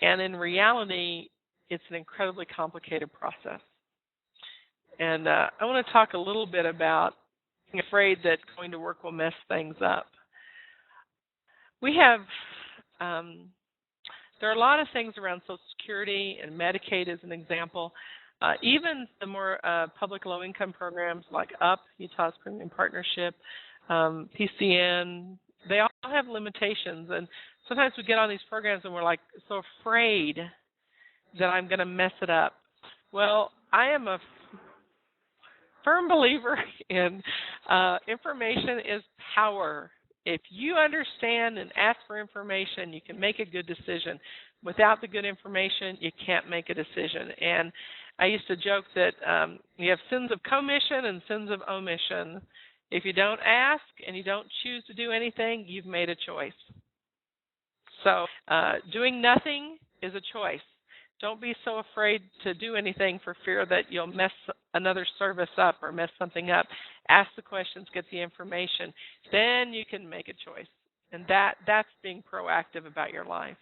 And in reality, it's an incredibly complicated process. And I want to talk a little bit about being afraid that going to work will mess things up. We have, there are a lot of things around Social Security and Medicaid as an example. Even the more public low-income programs like UP, Utah's Premium Partnership, PCN, they all have limitations, and sometimes we get on these programs and we're like so afraid that I'm going to mess it up. Well, I am a firm believer in information is power. If you understand and ask for information, you can make a good decision. Without the good information, you can't make a decision. And I used to joke that you have sins of commission and sins of omission. If you don't ask and you don't choose to do anything, you've made a choice. So doing nothing is a choice. Don't be so afraid to do anything for fear that you'll mess another service up or mess something up. Ask the questions, get the information. Then you can make a choice. And that's being proactive about your life.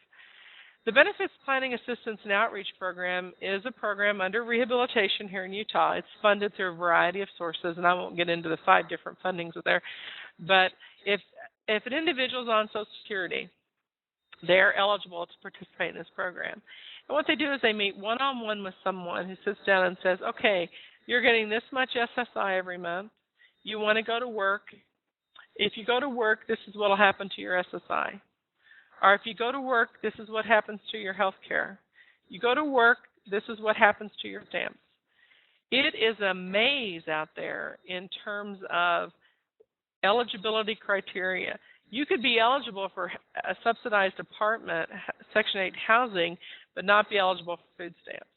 The Benefits Planning Assistance and Outreach Program is a program under rehabilitation here in Utah. It's funded through a variety of sources, and I won't get into the 5 different fundings there. But if an individual is on Social Security, they're eligible to participate in this program. And what they do is they meet one-on-one with someone who sits down and says, okay, you're getting this much SSI every month. You want to go to work. If you go to work, this is what will happen to your SSI. Or if you go to work, this is what happens to your health care. You go to work, this is what happens to your stamps. It is a maze out there in terms of eligibility criteria. You could be eligible for a subsidized apartment, Section 8 housing, but not be eligible for food stamps.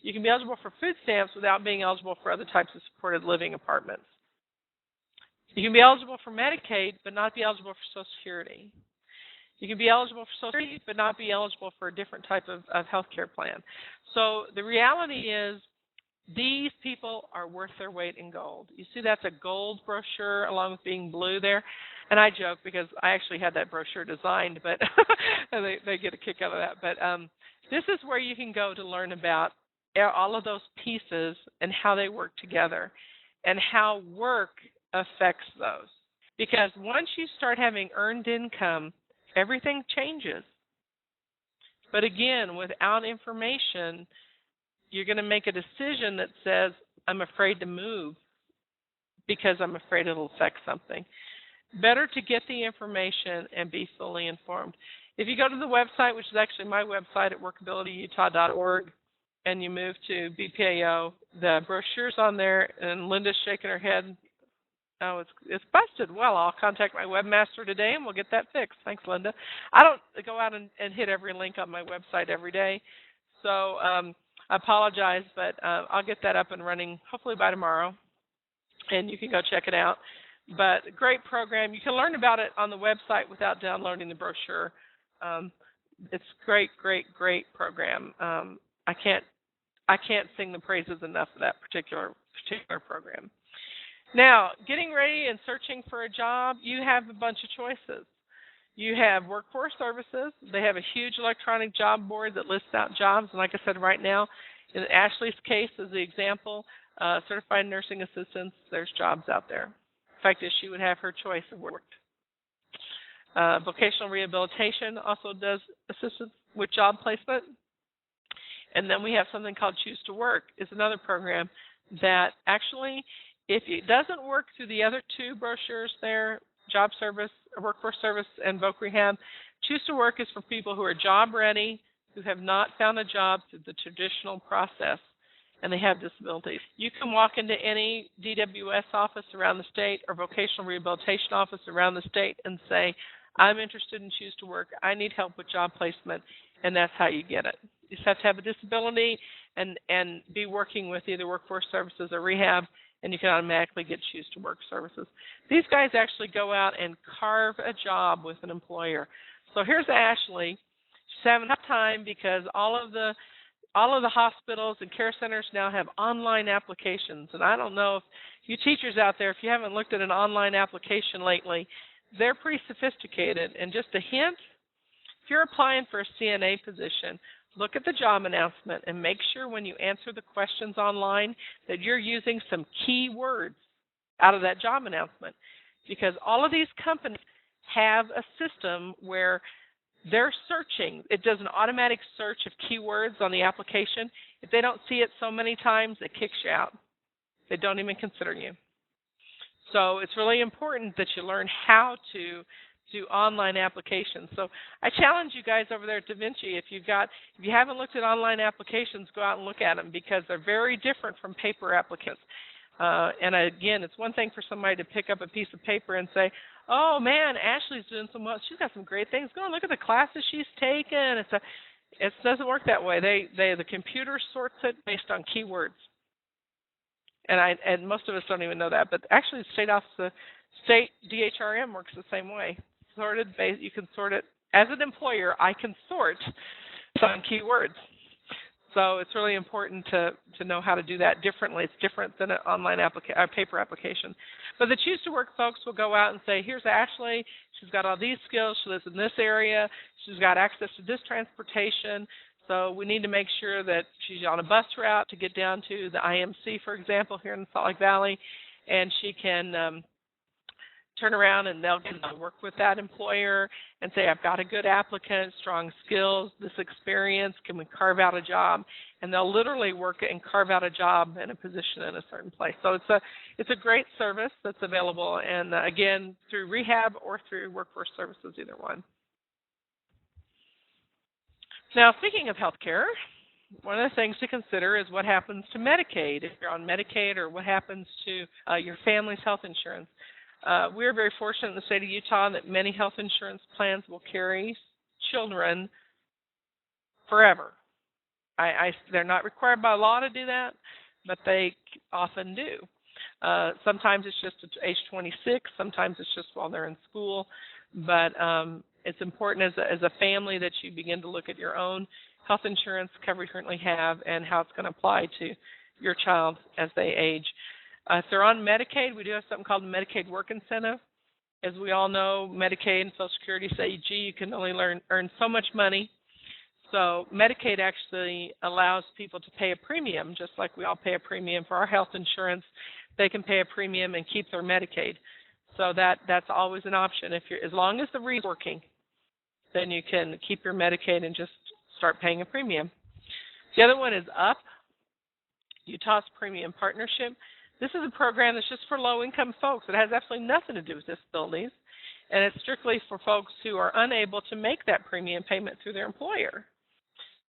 You can be eligible for food stamps without being eligible for other types of supported living apartments. You can be eligible for Medicaid, but not be eligible for Social Security. You can be eligible for Social Security, but not be eligible for a different type of health care plan. So the reality is these people are worth their weight in gold. You see that's a gold brochure along with being blue there. And I joke because I actually had that brochure designed, but they get a kick out of that. But this is where you can go to learn about all of those pieces and how they work together and how work affects those. Because once you start having earned income, everything changes. But again, without information, you're going to make a decision that says, I'm afraid to move because I'm afraid it'll affect something. Better to get the information and be fully informed. If you go to the website, which is actually my website at workabilityutah.org, and you move to BPAO, the brochure's on there, and Linda's shaking her head. Oh, it's busted. Well, I'll contact my webmaster today, and we'll get that fixed. Thanks, Linda. I don't go out and hit every link on my website every day, so I apologize, but I'll get that up and running hopefully by tomorrow, and you can go check it out. But great program. You can learn about it on the website without downloading the brochure. It's great, great, great program. I can't sing the praises enough of that particular program. Now, getting ready and searching for a job, you have a bunch of choices. You have Workforce Services. They have a huge electronic job board that lists out jobs. And like I said, right now, in Ashley's case, as the example, certified nursing assistants, there's jobs out there. In fact, she would have her choice of work. Vocational rehabilitation also does assistance with job placement. And then we have something called Choose to Work. It's another program that actually, if it doesn't work through the other 2 brochures there, Job Service, Workforce Service, and Voc Rehab, Choose to Work is for people who are job ready, who have not found a job through the traditional process, and they have disabilities. You can walk into any DWS office around the state or vocational rehabilitation office around the state and say, I'm interested in Choose to Work. I need help with job placement, and that's how you get it. You just have to have a disability and be working with either Workforce Services or Rehab, and you can automatically get Choose to Work services. These guys actually go out and carve a job with an employer. So here's Ashley. She's having a tough time because all of the hospitals and care centers now have online applications. And I don't know if you teachers out there, if you haven't looked at an online application lately, they're pretty sophisticated. And just a hint, if you're applying for a CNA position, look at the job announcement and make sure when you answer the questions online that you're using some key words out of that job announcement. Because all of these companies have a system where they're searching. It does an automatic search of keywords on the application. If they don't see it so many times, it kicks you out. They don't even consider you. So it's really important that you learn how to do online applications. So I challenge you guys over there at Da Vinci, if you haven't looked at online applications, go out and look at them, because they're very different from paper applications. And again, it's one thing for somebody to pick up a piece of paper and say, oh man, Ashley's doing so much, she's got some great things going, look at the classes she's taken. It doesn't work that way. The computer sorts it based on keywords. And most of us don't even know that, but actually the state DHRM works the same way. You can sort it as an employer. I can sort some keywords, so it's really important to know how to do that differently. It's different than an online paper application. But the Choose to Work folks will go out and say, here's Ashley. She's got all these skills. She lives in this area. She's got access to this transportation. So we need to make sure that she's on a bus route to get down to the IMC, for example, here in the Salt Lake Valley, and she can turn around and they'll get to work with that employer and say, I've got a good applicant, strong skills, this experience, can we carve out a job? And they'll literally work and carve out a job and a position in a certain place. So it's a great service that's available, and again, through rehab or through workforce services, either one. Now, speaking of health care, one of the things to consider is what happens to Medicaid, if you're on Medicaid, or what happens to your family's health insurance. We're very fortunate in the state of Utah that many health insurance plans will carry children forever. They're not required by law to do that, but they often do. Sometimes it's just at age 26. Sometimes it's just while they're in school. But it's important as a family that you begin to look at your own health insurance coverage you currently have and how it's going to apply to your child as they age. If they're on Medicaid, we do have something called the Medicaid Work Incentive. As we all know, Medicaid and Social Security say, gee, you can only earn so much money. So Medicaid actually allows people to pay a premium, just like we all pay a premium for our health insurance. They can pay a premium and keep their Medicaid. So that's always an option. As long as the REIT's working, then you can keep your Medicaid and just start paying a premium. The other one is UP, Utah's Premium Partnership. This is a program that's just for low-income folks. It has absolutely nothing to do with disabilities, and it's strictly for folks who are unable to make that premium payment through their employer.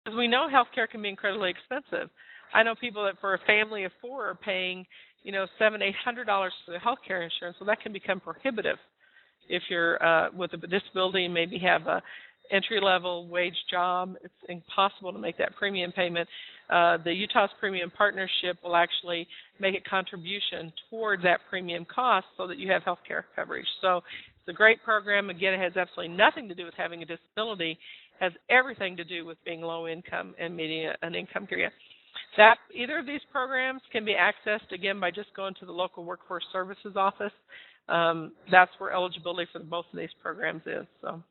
Because we know health care can be incredibly expensive. I know people that for a family of 4 are paying, $700, $800 for their health care insurance, so that can become prohibitive if you're with a disability and maybe have a entry-level wage job. It's impossible to make that premium payment. The Utah's Premium Partnership will actually make a contribution toward that premium cost so that you have health care coverage. So it's a great program. Again, it has absolutely nothing to do with having a disability. It has everything to do with being low income and meeting an income criteria. Either of these programs can be accessed, again, by just going to the local workforce services office. That's where eligibility for both of these programs is. So.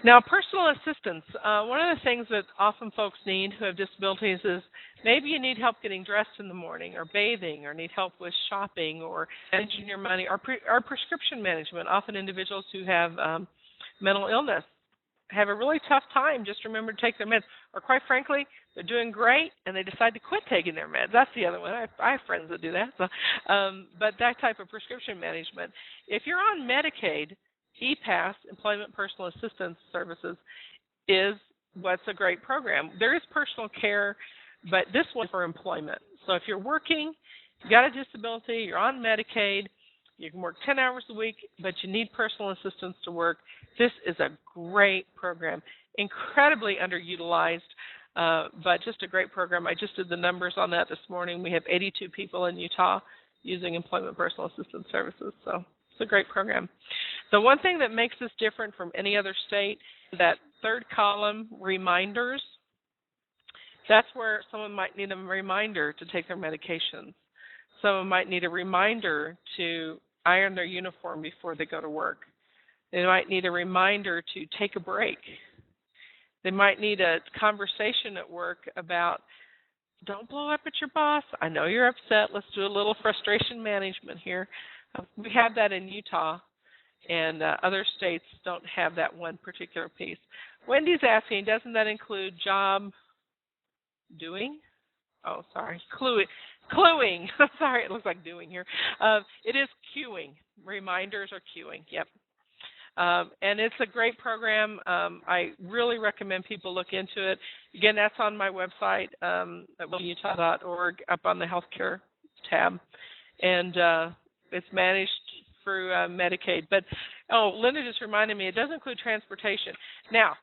Now, personal assistance. One of the things that often folks need who have disabilities is maybe you need help getting dressed in the morning or bathing, or need help with shopping or managing your money, or prescription management. Often individuals who have mental illness have a really tough time just remember to take their meds. Or quite frankly, they're doing great and they decide to quit taking their meds. That's the other one. I have friends that do that. So, but that type of prescription management. If you're on Medicaid, EPAS, Employment Personal Assistance Services, is what's a great program. There is personal care, but this one's for employment. So if you're working, you got a disability, you're on Medicaid, you can work 10 hours a week, but you need personal assistance to work, this is a great program. Incredibly underutilized, but just a great program. I just did the numbers on that this morning. We have 82 people in Utah using Employment Personal Assistance Services, so it's a great program. The one thing that makes this different from any other state is that third column, reminders. That's where someone might need a reminder to take their medications. Someone might need a reminder to iron their uniform before they go to work. They might need a reminder to take a break. They might need a conversation at work about, don't blow up at your boss. I know you're upset. Let's do a little frustration management here. We have that in Utah, and other states don't have that one particular piece. Wendy's asking, doesn't that include job doing? Oh, sorry, Cluing. Sorry, it looks like doing here. It is queuing. Reminders are queuing. Yep. And it's a great program. I really recommend people look into it. Again, that's on my website at IOTI.org up on the healthcare tab. And it's managed through Medicaid. But, Linda just reminded me, it does include transportation. Now,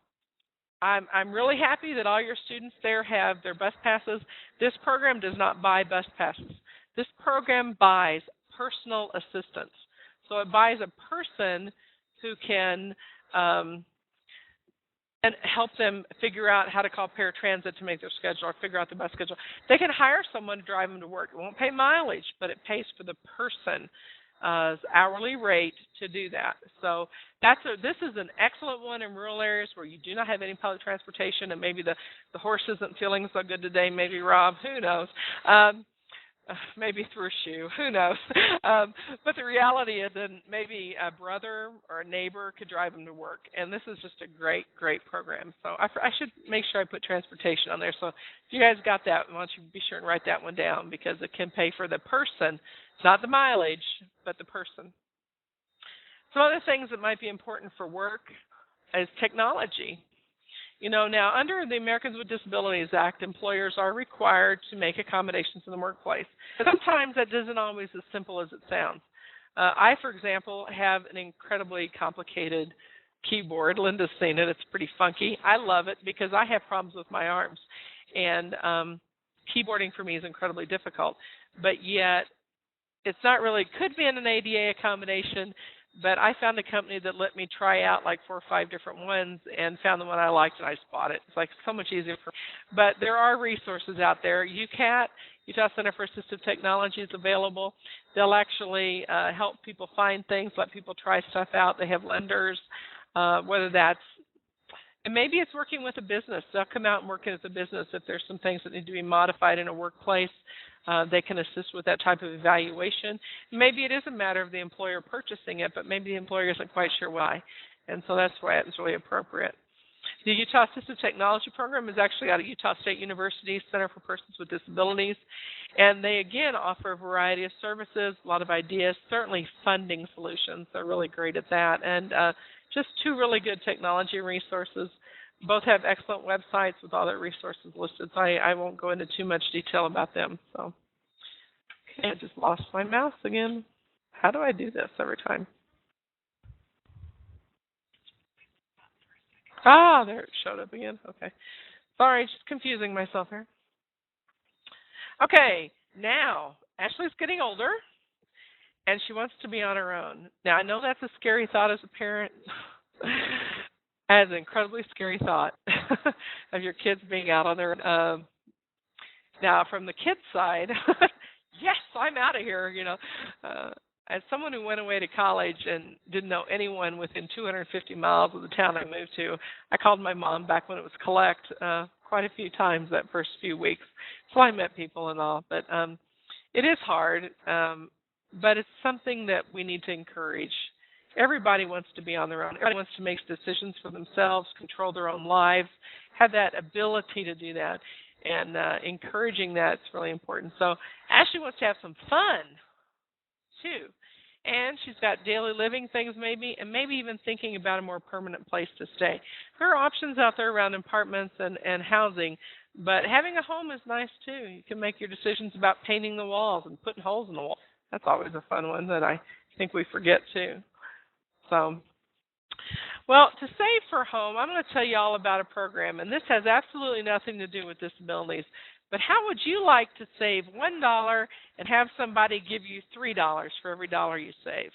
I'm really happy that all your students there have their bus passes. This program does not buy bus passes. This program buys personal assistance. So it buys a person who can and help them figure out how to call paratransit to make their schedule or figure out the bus schedule. They can hire someone to drive them to work. It won't pay mileage, but it pays for the person's hourly rate to do that. So this is an excellent one in rural areas where you do not have any public transportation, and maybe the horse isn't feeling so good today. Maybe Rob, who knows? Maybe through a shoe, who knows? But the reality is that maybe a brother or a neighbor could drive them to work, and this is just a great, great program. So I should make sure I put transportation on there. So if you guys got that, why don't you be sure and write that one down, because it can pay for the person, not the mileage, but the person. Some other things that might be important for work is technology. You know, now under the Americans with Disabilities Act, employers are required to make accommodations in the workplace. But sometimes that isn't always as simple as it sounds. I, for example, have an incredibly complicated keyboard. Linda's seen it. It's pretty funky. I love it because I have problems with my arms. And keyboarding for me is incredibly difficult. But yet, it's not really, could be in an ADA accommodation, but I found a company that let me try out like 4 or 5 different ones and found the one I liked, and I just bought it. It's like so much easier for me. But there are resources out there. UCAT, Utah Center for Assistive Technology, is available. They'll actually help people find things, let people try stuff out. They have lenders, whether that's, and maybe it's working with a business. They'll come out and work with a business if there's some things that need to be modified in a workplace. They can assist with that type of evaluation. Maybe it is a matter of the employer purchasing it, but maybe the employer isn't quite sure why. And so that's why it's really appropriate. The Utah Assistive Technology Program is actually out of Utah State University Center for Persons with Disabilities. And they, again, offer a variety of services, a lot of ideas, certainly funding solutions. They're really great at that. And just 2 really good technology resources. Both have excellent websites with all their resources listed, so I won't go into too much detail about them. So, okay, I just lost my mouse again. How do I do this every time? Ah, there it showed up again. Okay. Sorry, just confusing myself here. Okay, now, Ashley's getting older, and she wants to be on her own. Now, I know that's a scary thought as a parent. As an incredibly scary thought of your kids being out on their own. Now, from the kids' side, yes, I'm out of here, you know. As someone who went away to college and didn't know anyone within 250 miles of the town I moved to, I called my mom back when it was collect quite a few times that first few weeks. So I met people and all. But it is hard, but it's something that we need to encourage. Everybody wants to be on their own. Everybody wants to make decisions for themselves, control their own lives, have that ability to do that. And encouraging that is really important. So Ashley wants to have some fun, too. And she's got daily living things maybe, and maybe even thinking about a more permanent place to stay. There are options out there around apartments and housing, but having a home is nice, too. You can make your decisions about painting the walls and putting holes in the walls. That's always a fun one that I think we forget, too. So, well, to save for home, I'm going to tell you all about a program, and this has absolutely nothing to do with disabilities. But how would you like to save $1 and have somebody give you $3 for every dollar you save?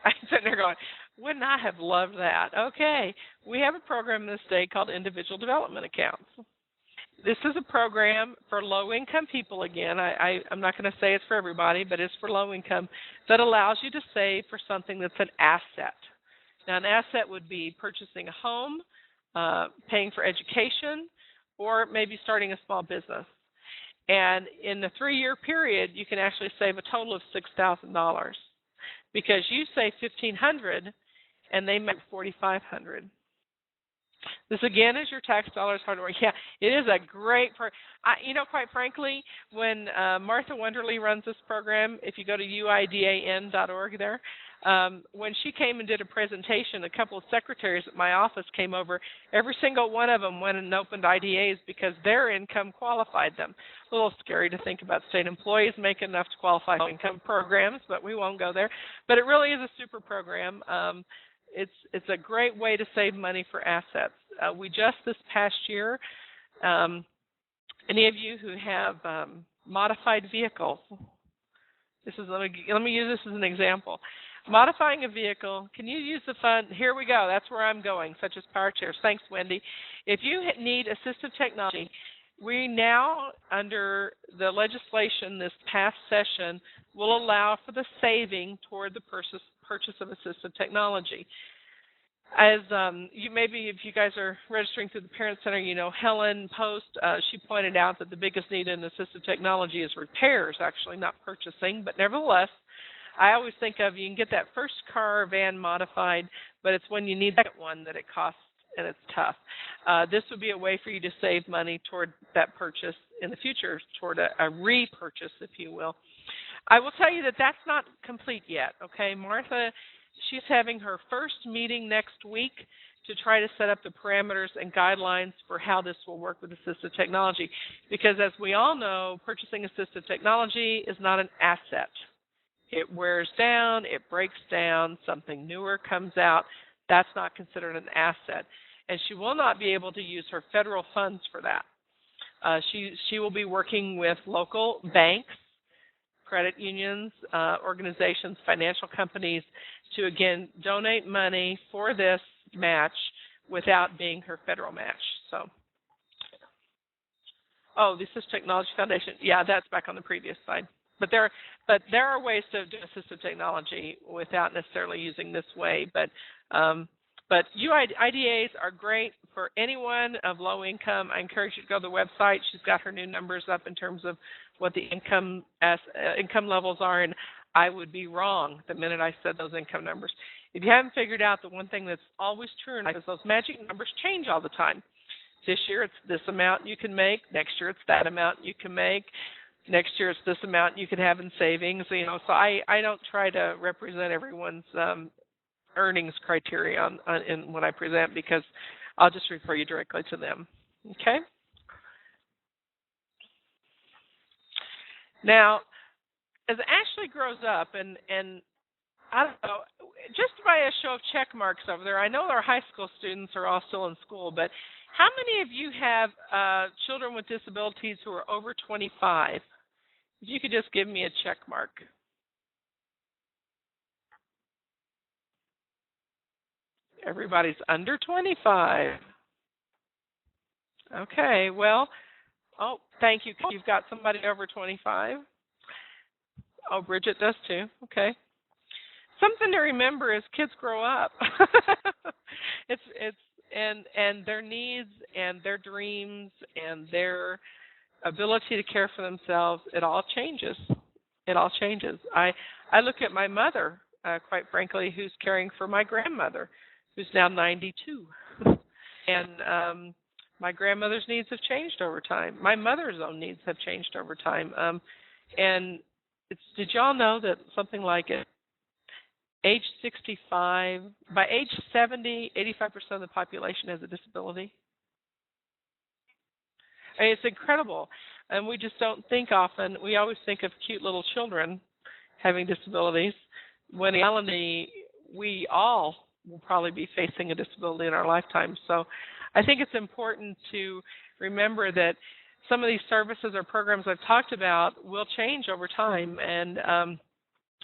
I'm sitting there going, wouldn't I have loved that? Okay, we have a program in this state called Individual Development Accounts. This is a program for low-income people, again. I'm not going to say it's for everybody, but it's for low income, that allows you to save for something that's an asset. Now, an asset would be purchasing a home, paying for education, or maybe starting a small business. And in the 3-year period, you can actually save a total of $6,000 because you save $1,500 and they make $4,500. This again is your tax dollars hard work. Yeah, it is a great quite frankly, when Martha Wonderly runs this program, if you go to uidan.org there, when she came and did a presentation, a couple of secretaries at my office came over. Every single one of them went and opened IDAs because their income qualified them. A little scary to think about state employees making enough to qualify for income programs, but we won't go there. But it really is a super program. It's a great way to save money for assets. We just this past year, any of you who have modified vehicles, let me use this as an example. Modifying a vehicle, can you use the fund? Here we go. That's where I'm going, such as power chairs. Thanks, Wendy. If you need assistive technology, we now, under the legislation this past session, will allow for the saving toward the purchase of assistive technology. As maybe if you guys are registering through the Parent Center, you know Helen Post, she pointed out that the biggest need in assistive technology is repairs, actually, not purchasing. But nevertheless, I always think of you can get that first car or van modified, but it's when you need that one that it costs and it's tough. This would be a way for you to save money toward that purchase in the future, toward a repurchase, if you will. I will tell you that that's not complete yet, okay? Martha, she's having her first meeting next week to try to set up the parameters and guidelines for how this will work with assistive technology. Because as we all know, purchasing assistive technology is not an asset. It wears down, it breaks down, something newer comes out. That's not considered an asset. And she will not be able to use her federal funds for that. She will be working with local banks, credit unions, organizations, financial companies to, again, donate money for this match without being her federal match. So, this is Technology Foundation. Yeah, that's back on the previous slide. But there are ways to do assistive technology without necessarily using this way. But IDAs are great for anyone of low income. I encourage you to go to the website. She's got her new numbers up in terms of what the income levels are, and I would be wrong the minute I said those income numbers. If you haven't figured out, the one thing that's always true in life is those magic numbers change all the time. This year it's this amount you can make. Next year it's that amount you can make. Next year it's this amount you could have in savings. So I don't try to represent everyone's earnings criteria in what I present, because I'll just refer you directly to them. Okay? Now, as Ashley grows up, and I don't know, just by a show of check marks over there, I know our high school students are all still in school, but how many of you have children with disabilities who are over 25? If you could just give me a check mark. Everybody's under 25. Okay, well, thank you. You've got somebody over 25. Oh, Bridget does too. Okay. Something to remember is kids grow up. And their needs and their dreams and their ability to care for themselves, it all changes. It all changes. I look at my mother, quite frankly, who's caring for my grandmother, who's now 92. And my grandmother's needs have changed over time. My mother's own needs have changed over time. And did y'all know that something like at age 65, by age 70, 85% of the population has a disability? I mean, it's incredible. And we just don't think often. We always think of cute little children having disabilities, when in reality, we all will probably be facing a disability in our lifetime. So I think it's important to remember that some of these services or programs I've talked about will change over time. And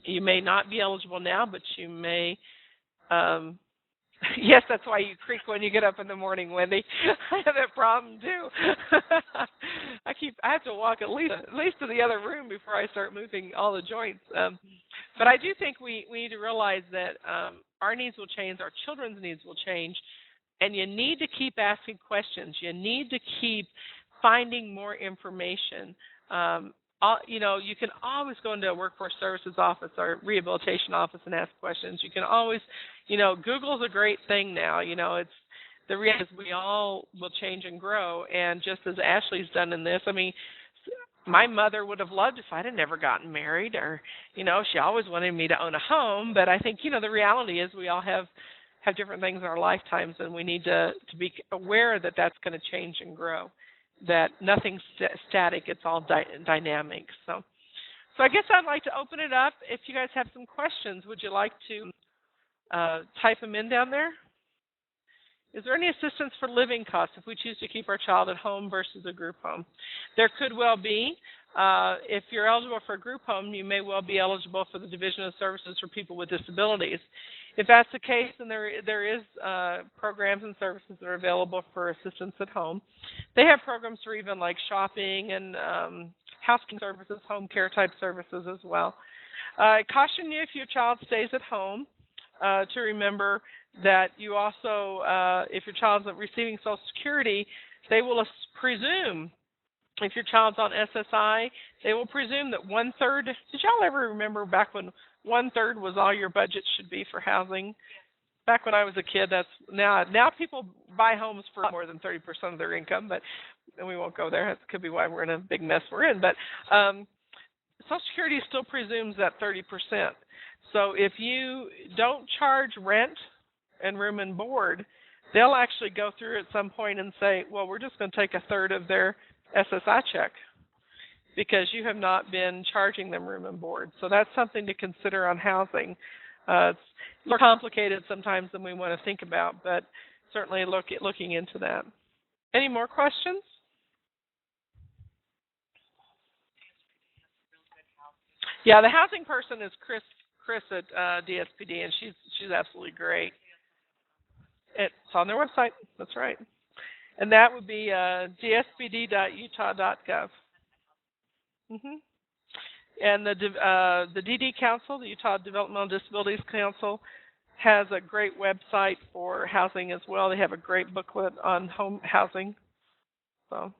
you may not be eligible now, but you may. Yes, that's why you creak when you get up in the morning, Wendy. I have that problem too. I have to walk at least to the other room before I start moving all the joints. But I do think we need to realize that our needs will change, our children's needs will change, and you need to keep asking questions. You need to keep finding more information. You can always go into a workforce services office or rehabilitation office and ask questions. You can always, Google's a great thing now. the reality is we all will change and grow. And just as Ashley's done in this, I mean, my mother would have loved if I'd have never gotten married, or, she always wanted me to own a home. But I think, the reality is we all have different things in our lifetimes, and we need to be aware that that's going to change and grow, that nothing's static, it's all dynamic. So I guess I'd like to open it up. If you guys have some questions, would you like to type them in down there? Is there any assistance for living costs if we choose to keep our child at home versus a group home? There could well be. If you're eligible for a group home, you may well be eligible for the Division of Services for People with Disabilities. If that's the case, then there is programs and services that are available for assistance at home. They have programs for even like shopping and housekeeping services, home care type services as well. I caution you, if your child stays at home, to remember that you also, if your child's receiving Social Security, they will presume, if your child's on SSI, they will presume that 1/3, did y'all ever remember back when 1/3 was all your budget should be for housing? Back when I was a kid, that's now people buy homes for more than 30% of their income, but we won't go there. That could be why we're in a big mess we're in. But Social Security still presumes that 30%. So if you don't charge rent and room and board, they'll actually go through at some point and say, well, we're just going to take 1/3 of their SSI check because you have not been charging them room and board. So that's something to consider on housing. It's more complicated sometimes than we want to think about, but certainly looking into that. Any more questions? Yeah, the housing person is Chris at DSPD, and she's absolutely great. It's on their website. That's right. And that would be dsbd.utah.gov. And the DD Council, the Utah Developmental Disabilities Council, has a great website for housing as well. They have a great booklet on home housing. So.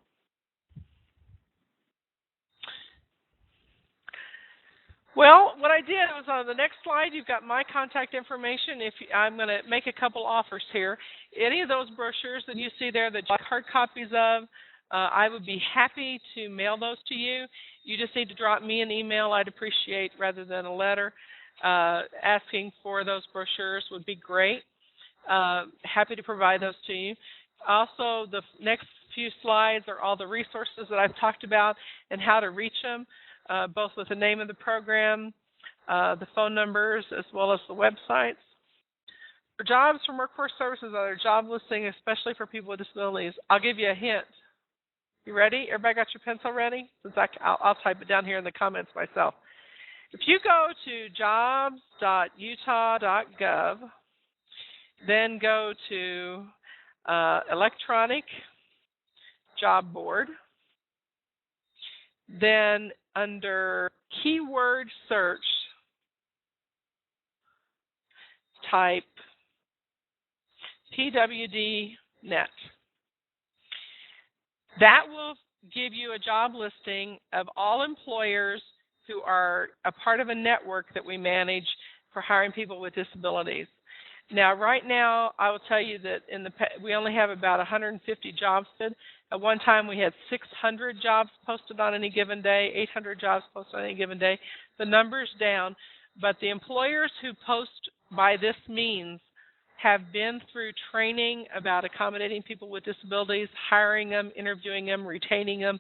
Well, what I did was on the next slide, you've got my contact information. I'm going to make a couple offers here. Any of those brochures that you see there that you like hard copies of, I would be happy to mail those to you. You just need to drop me an email. I'd appreciate, rather than a letter, asking for those brochures would be great. Happy to provide those to you. Also, the next few slides are all the resources that I've talked about and how to reach them. Both with the name of the program, the phone numbers, as well as the websites. For jobs from Workforce Services, other job listing, especially for people with disabilities, I'll give you a hint. You ready? Everybody got your pencil ready? Since I'll type it down here in the comments myself. If you go to jobs.utah.gov, then go to electronic job board, then under keyword search, type PWD.net. That will give you a job listing of all employers who are a part of a network that we manage for hiring people with disabilities. Now, right now, I will tell you that we only have about 150 jobs posted. At one time, we had 600 jobs posted on any given day, 800 jobs posted on any given day. The number's down, but the employers who post by this means have been through training about accommodating people with disabilities, hiring them, interviewing them, retaining them,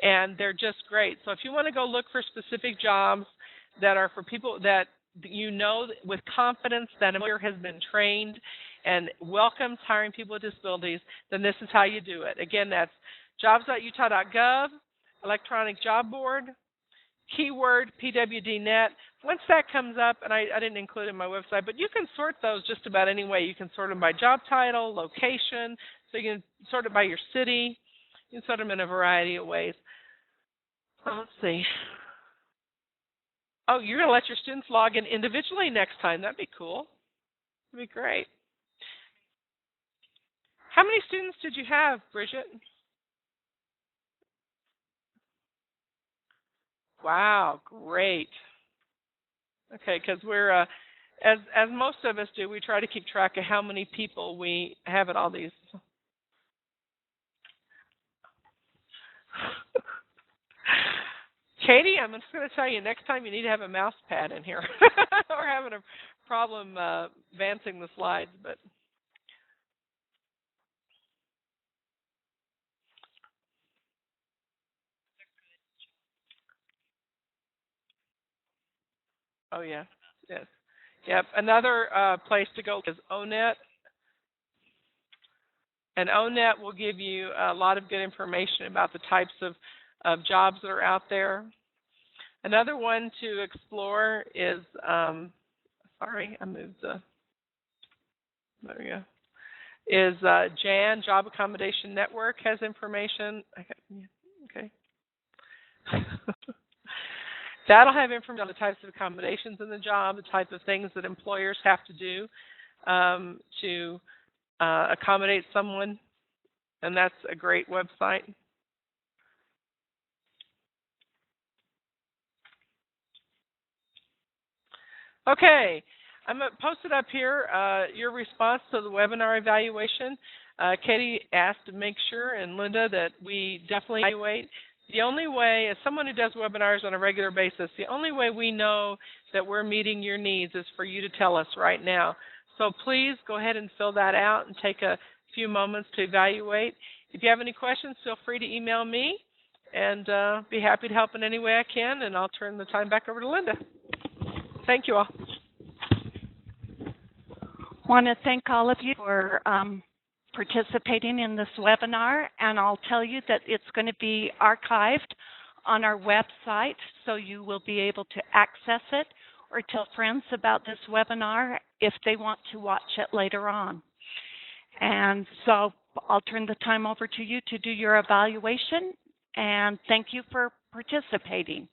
and they're just great. So if you want to go look for specific jobs that are for people that you know with confidence that an employer has been trained and welcomes hiring people with disabilities, then this is how you do it. Again, that's jobs.utah.gov, electronic job board, keyword PWD.net. Once that comes up, and I didn't include it in my website, but you can sort those just about any way. You can sort them by job title, location, so you can sort it by your city. You can sort them in a variety of ways. Let's see. Oh, you're going to let your students log in individually next time. That'd be cool. That'd be great. How many students did you have, Bridget? Wow, great. Okay, because we're as most of us do, we try to keep track of how many people we have at all these. Katie, I'm just going to tell you, next time you need to have a mouse pad in here. We're having a problem advancing the slides, but. Oh, yeah. Yes. Yep. Another place to go is ONET. And ONET will give you a lot of good information about the types of jobs that are out there. Another one to explore is, sorry, I moved the, there we go, is JAN, Job Accommodation Network, has information. Okay. That'll have information on the types of accommodations in the job, the type of things that employers have to do to accommodate someone, and that's a great website. Okay, I'm going to post it up here, your response to the webinar evaluation. Katie asked to make sure, and Linda, that we definitely evaluate. The only way, as someone who does webinars on a regular basis, the only way we know that we're meeting your needs is for you to tell us right now. So please go ahead and fill that out and take a few moments to evaluate. If you have any questions, feel free to email me, and be happy to help in any way I can, and I'll turn the time back over to Linda. Thank you all. I want to thank all of you for participating in this webinar, and I'll tell you that it's going to be archived on our website, so you will be able to access it or tell friends about this webinar if they want to watch it later on. And so I'll turn the time over to you to do your evaluation, and thank you for participating.